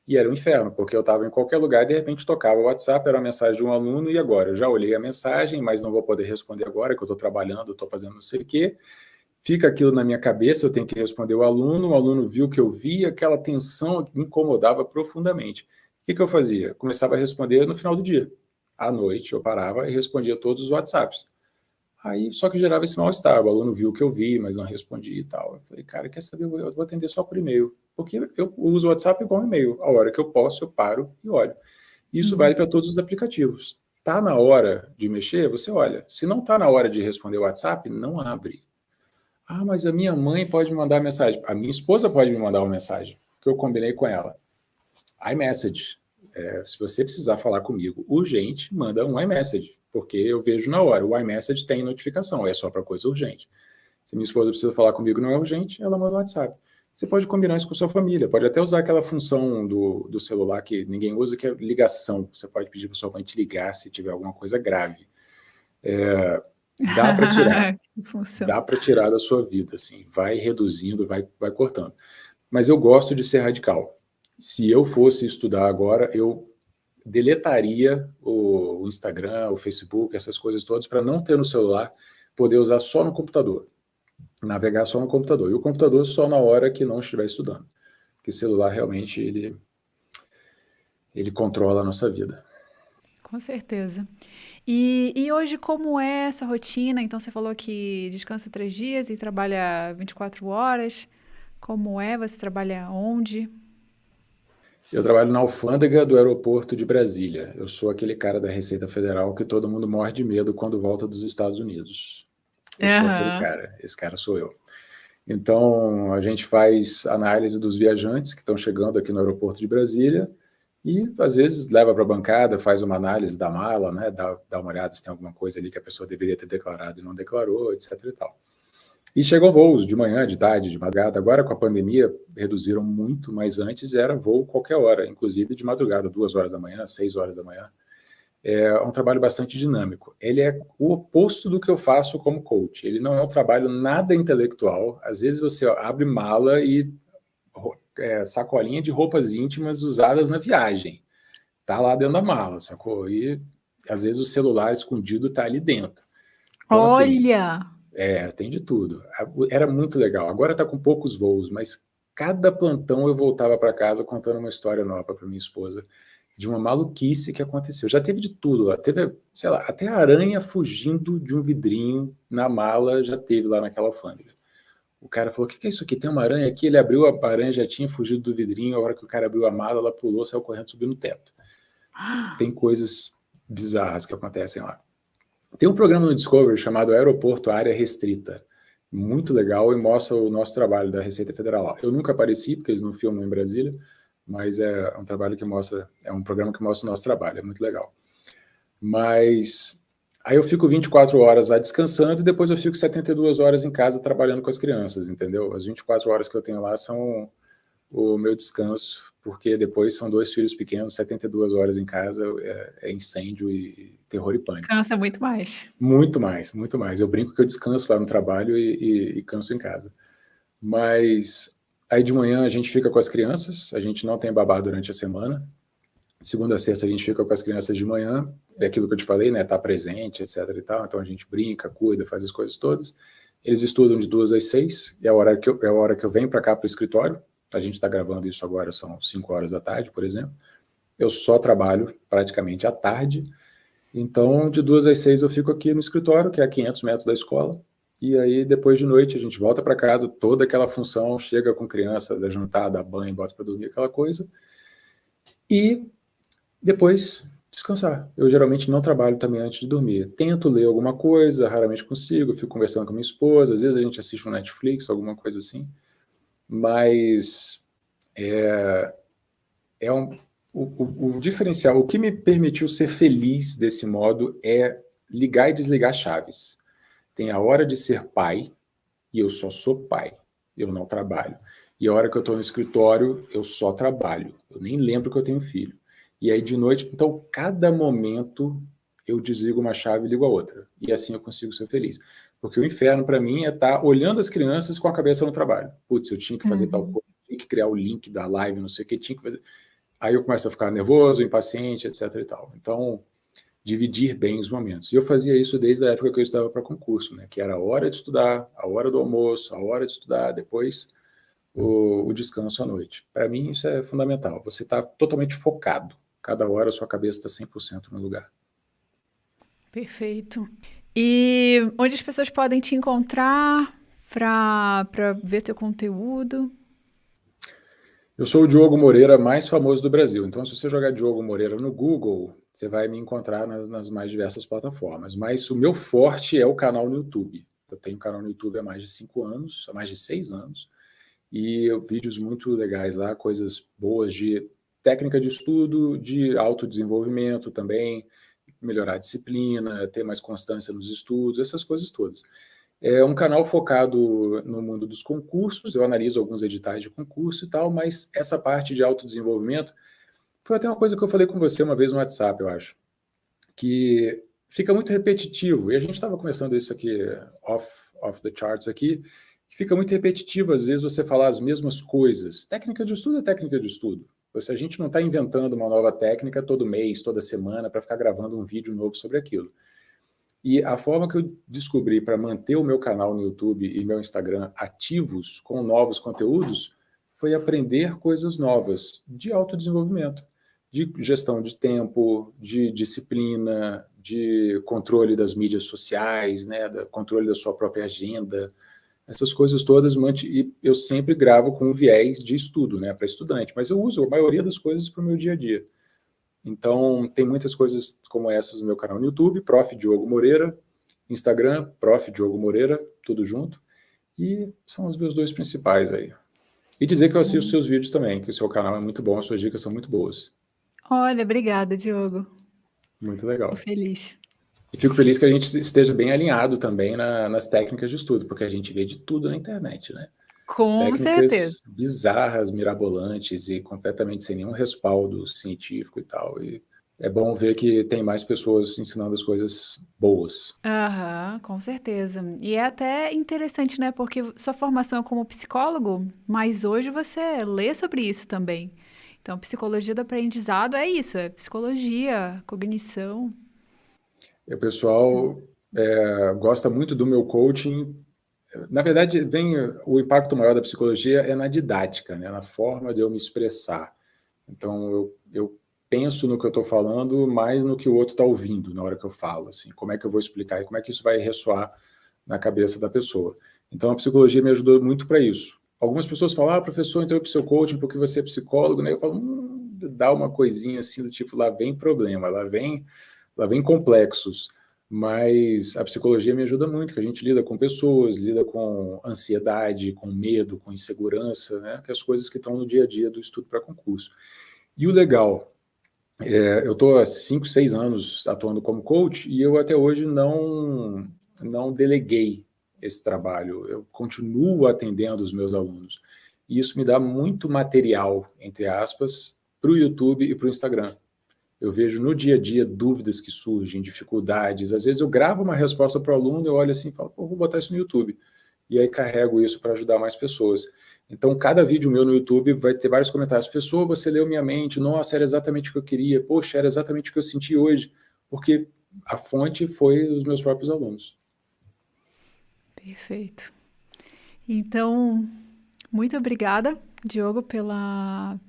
E era um inferno, porque eu estava em qualquer lugar e de repente tocava o WhatsApp, era uma mensagem de um aluno, e agora? Eu já olhei a mensagem, mas não vou poder responder agora, que eu estou trabalhando, estou fazendo não sei o quê. Fica aquilo na minha cabeça, eu tenho que responder o aluno viu o que eu vi, aquela tensão me incomodava profundamente. O que eu fazia? Começava a responder no final do dia. À noite eu parava e respondia todos os WhatsApps. Aí só que gerava esse mal-estar, o aluno viu o que eu vi, mas não respondi e tal. Eu falei, cara, quer saber, eu vou atender só por e-mail, porque eu uso o WhatsApp igual e-mail. A hora que eu posso, eu paro e olho. Isso vale Uhum. para todos os aplicativos. Tá na hora de mexer, você olha. Se não tá na hora de responder o WhatsApp, não abre. Mas a minha mãe pode me mandar mensagem. A minha esposa pode me mandar uma mensagem, que eu combinei com ela. iMessage. Se você precisar falar comigo urgente, manda um iMessage, porque eu vejo na hora. O iMessage tem notificação, é só para coisa urgente. Se minha esposa precisa falar comigo e não é urgente, ela manda um WhatsApp. Você pode combinar isso com sua família, pode até usar aquela função do celular que ninguém usa, que é ligação. Você pode pedir para sua mãe te ligar se tiver alguma coisa grave. Dá para tirar, Que função. dá para tirar da sua vida, assim, vai reduzindo, vai cortando. Mas eu gosto de ser radical. Se eu fosse estudar agora, eu deletaria o Instagram, o Facebook, essas coisas todas, para não ter no celular, poder usar só no computador, navegar só no computador. E o computador só na hora que não estiver estudando. Porque o celular realmente ele controla a nossa vida. Com certeza. E hoje, como é a sua rotina? Então, você falou que descansa 3 dias e trabalha 24 horas. Como é? Você trabalha onde? Eu trabalho na alfândega do aeroporto de Brasília. Eu sou aquele cara da Receita Federal que todo mundo morre de medo quando volta dos Estados Unidos. Eu sou aquele Aham. cara, esse cara sou eu. Então, a gente faz análise dos viajantes que estão chegando aqui no aeroporto de Brasília E, às vezes, leva para a bancada, faz uma análise da mala, né? Dá uma olhada se tem alguma coisa ali que a pessoa deveria ter declarado e não declarou, etc. e tal. E chegam voos de manhã, de tarde, de madrugada. Agora, com a pandemia, reduziram muito, mas antes era voo qualquer hora, inclusive de madrugada, 2 horas da manhã, 6 horas da manhã. É um trabalho bastante dinâmico. Ele é o oposto do que eu faço como coach. Ele não é um trabalho nada intelectual. Às vezes você abre mala e sacolinha de roupas íntimas usadas na viagem. Tá lá dentro da mala, sacou? E às vezes o celular escondido tá ali dentro. Então, assim, Olha! tem de tudo. Era muito legal. Agora tá com poucos voos, mas cada plantão eu voltava para casa contando uma história nova para minha esposa de uma maluquice que aconteceu. Já teve de tudo lá. Teve, sei lá, até aranha fugindo de um vidrinho na mala já teve lá naquela alfândega. O cara falou: o que é isso aqui? Tem uma aranha aqui? Ele abriu a aranha, já tinha fugido do vidrinho. A hora que o cara abriu a mala, ela pulou, saiu correndo, subiu no teto. Tem coisas bizarras que acontecem lá. Tem um programa no Discovery chamado Aeroporto Área Restrita. Muito legal e mostra o nosso trabalho da Receita Federal lá. Eu nunca apareci, porque eles não filmam em Brasília, mas é um trabalho que mostra, é um programa que mostra o nosso trabalho, é muito legal. Mas aí eu fico 24 horas lá descansando e depois eu fico 72 horas em casa trabalhando com as crianças, entendeu? As 24 horas que eu tenho lá são o meu descanso, porque depois são 2 filhos pequenos, 72 horas em casa é incêndio e terror e pânico. Cansa muito mais. Muito mais, muito mais. Eu brinco que eu descanso lá no trabalho e canso em casa. Mas aí de manhã a gente fica com as crianças, a gente não tem babá durante a semana. De segunda a sexta a gente fica com as crianças de manhã, é aquilo que eu te falei, né? Tá presente, etc e tal. Então a gente brinca, cuida, faz as coisas todas. Eles estudam de 2 às 6, é a hora que eu venho para cá para o escritório. A gente está gravando isso agora, são 5 horas da tarde, por exemplo. Eu só trabalho praticamente à tarde. Então, de 2 às 6 eu fico aqui no escritório, que é a 500 metros da escola, e aí depois de noite a gente volta para casa, toda aquela função, chega com criança, dá jantar, dá banho, bota para dormir, aquela coisa, e depois descansar. Eu geralmente não trabalho também antes de dormir. Tento ler alguma coisa, raramente consigo, fico conversando com minha esposa, às vezes a gente assiste um Netflix, alguma coisa assim, mas é um, o diferencial, o que me permitiu ser feliz desse modo é ligar e desligar chaves. Tem a hora de ser pai, e eu só sou pai, eu não trabalho. E a hora que eu estou no escritório, eu só trabalho. Eu nem lembro que eu tenho filho. E aí de noite, então cada momento eu desligo uma chave e ligo a outra. E assim eu consigo ser feliz. Porque o inferno para mim é estar olhando as crianças com a cabeça no trabalho. Putz, eu tinha que fazer tal coisa, tinha que criar o link da live, não sei o que, tinha que fazer. Aí eu começo a ficar nervoso, impaciente, etc e tal. Então, dividir bem os momentos. E eu fazia isso desde a época que eu estava para concurso, né? Que era a hora de estudar, a hora do almoço, a hora de estudar, depois o descanso à noite. Para mim isso é fundamental. Você está totalmente focado. Cada hora a sua cabeça está 100% no lugar. Perfeito. E onde as pessoas podem te encontrar para ver teu conteúdo? Eu sou o Diogo Moreira mais famoso do Brasil. Então, se você jogar Diogo Moreira no Google, você vai me encontrar nas mais diversas plataformas. Mas o meu forte é o canal no YouTube. Eu tenho um canal no YouTube há mais de 5 anos, há mais de 6 anos. E vídeos muito legais lá, coisas boas de técnica de estudo, de autodesenvolvimento também, melhorar a disciplina, ter mais constância nos estudos, essas coisas todas. É um canal focado no mundo dos concursos, eu analiso alguns editais de concurso e tal, mas essa parte de autodesenvolvimento foi até uma coisa que eu falei com você uma vez no WhatsApp, eu acho, que fica muito repetitivo, e a gente estava conversando isso aqui off the charts aqui, que fica muito repetitivo, às vezes, você falar as mesmas coisas. Técnica de estudo é técnica de estudo. A gente não está inventando uma nova técnica todo mês, toda semana, para ficar gravando um vídeo novo sobre aquilo. E a forma que eu descobri para manter o meu canal no YouTube e meu Instagram ativos com novos conteúdos foi aprender coisas novas de autodesenvolvimento, de gestão de tempo, de disciplina, de controle das mídias sociais, né, controle da sua própria agenda, essas coisas todas, e eu sempre gravo com um viés de estudo, né, para estudante, mas eu uso a maioria das coisas para o meu dia a dia. Então, tem muitas coisas como essas no meu canal no YouTube, Prof. Diogo Moreira, Instagram, Prof. Diogo Moreira, tudo junto, e são os meus dois principais aí. E dizer que eu assisto seus vídeos também, que o seu canal é muito bom, as suas dicas são muito boas. Olha, obrigada, Diogo. Muito Fico legal. feliz. E fico feliz que a gente esteja bem alinhado também nas técnicas de estudo, porque a gente vê de tudo na internet, né? Com certeza. Técnicas bizarras, mirabolantes e completamente sem nenhum respaldo científico e tal. E é bom ver que tem mais pessoas ensinando as coisas boas. Aham, com certeza. E é até interessante, né? Porque sua formação é como psicólogo, mas hoje você lê sobre isso também. Então, psicologia do aprendizado é isso, é psicologia, cognição. E o pessoal gosta muito do meu coaching. Na verdade, o impacto maior da psicologia é na didática, né? Na forma de eu me expressar. Então, eu penso no que eu estou falando mais no que o outro está ouvindo na hora que eu falo, assim, como é que eu vou explicar e como é que isso vai ressoar na cabeça da pessoa. Então, a psicologia me ajudou muito para isso. Algumas pessoas falam, professor, então eu preciso coaching porque você é psicólogo, né? Eu falo, dá uma coisinha assim do tipo, lá vem problema, lá vem complexos. Mas a psicologia me ajuda muito, que a gente lida com pessoas, lida com ansiedade, com medo, com insegurança, né? Que é as coisas que estão no dia a dia do estudo para concurso. E o legal, eu estou há 5, 6 anos atuando como coach e eu até hoje não deleguei esse trabalho. Eu continuo atendendo os meus alunos. E isso me dá muito material, entre aspas, para o YouTube e para o Instagram. Eu vejo no dia a dia dúvidas que surgem, dificuldades. Às vezes eu gravo uma resposta para o aluno, eu olho assim e falo, vou botar isso no YouTube. E aí carrego isso para ajudar mais pessoas. Então, cada vídeo meu no YouTube vai ter vários comentários. Professor, você leu minha mente. Nossa, era exatamente o que eu queria. Poxa, era exatamente o que eu senti hoje. Porque a fonte foi os meus próprios alunos. Perfeito. Então, muito obrigada, Diogo, pela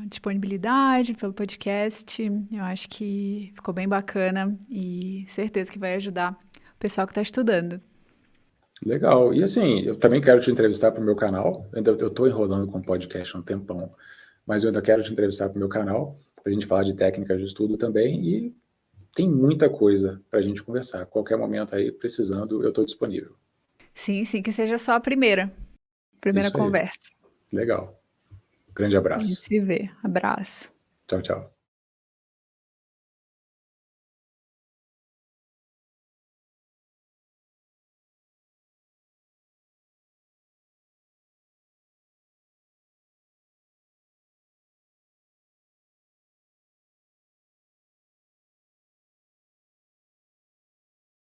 disponibilidade, pelo podcast. Eu acho que ficou bem bacana e certeza que vai ajudar o pessoal que está estudando. Legal. E assim, eu também quero te entrevistar para o meu canal. Eu estou enrolando com podcast há um tempão, mas eu ainda quero te entrevistar para o meu canal, para a gente falar de técnicas de estudo também. E tem muita coisa para a gente conversar. Qualquer momento aí, precisando, eu estou disponível. Sim, sim, que seja só a primeira Isso aí. conversa. Legal. Grande A gente abraço. se vê. Abraço. Tchau, tchau.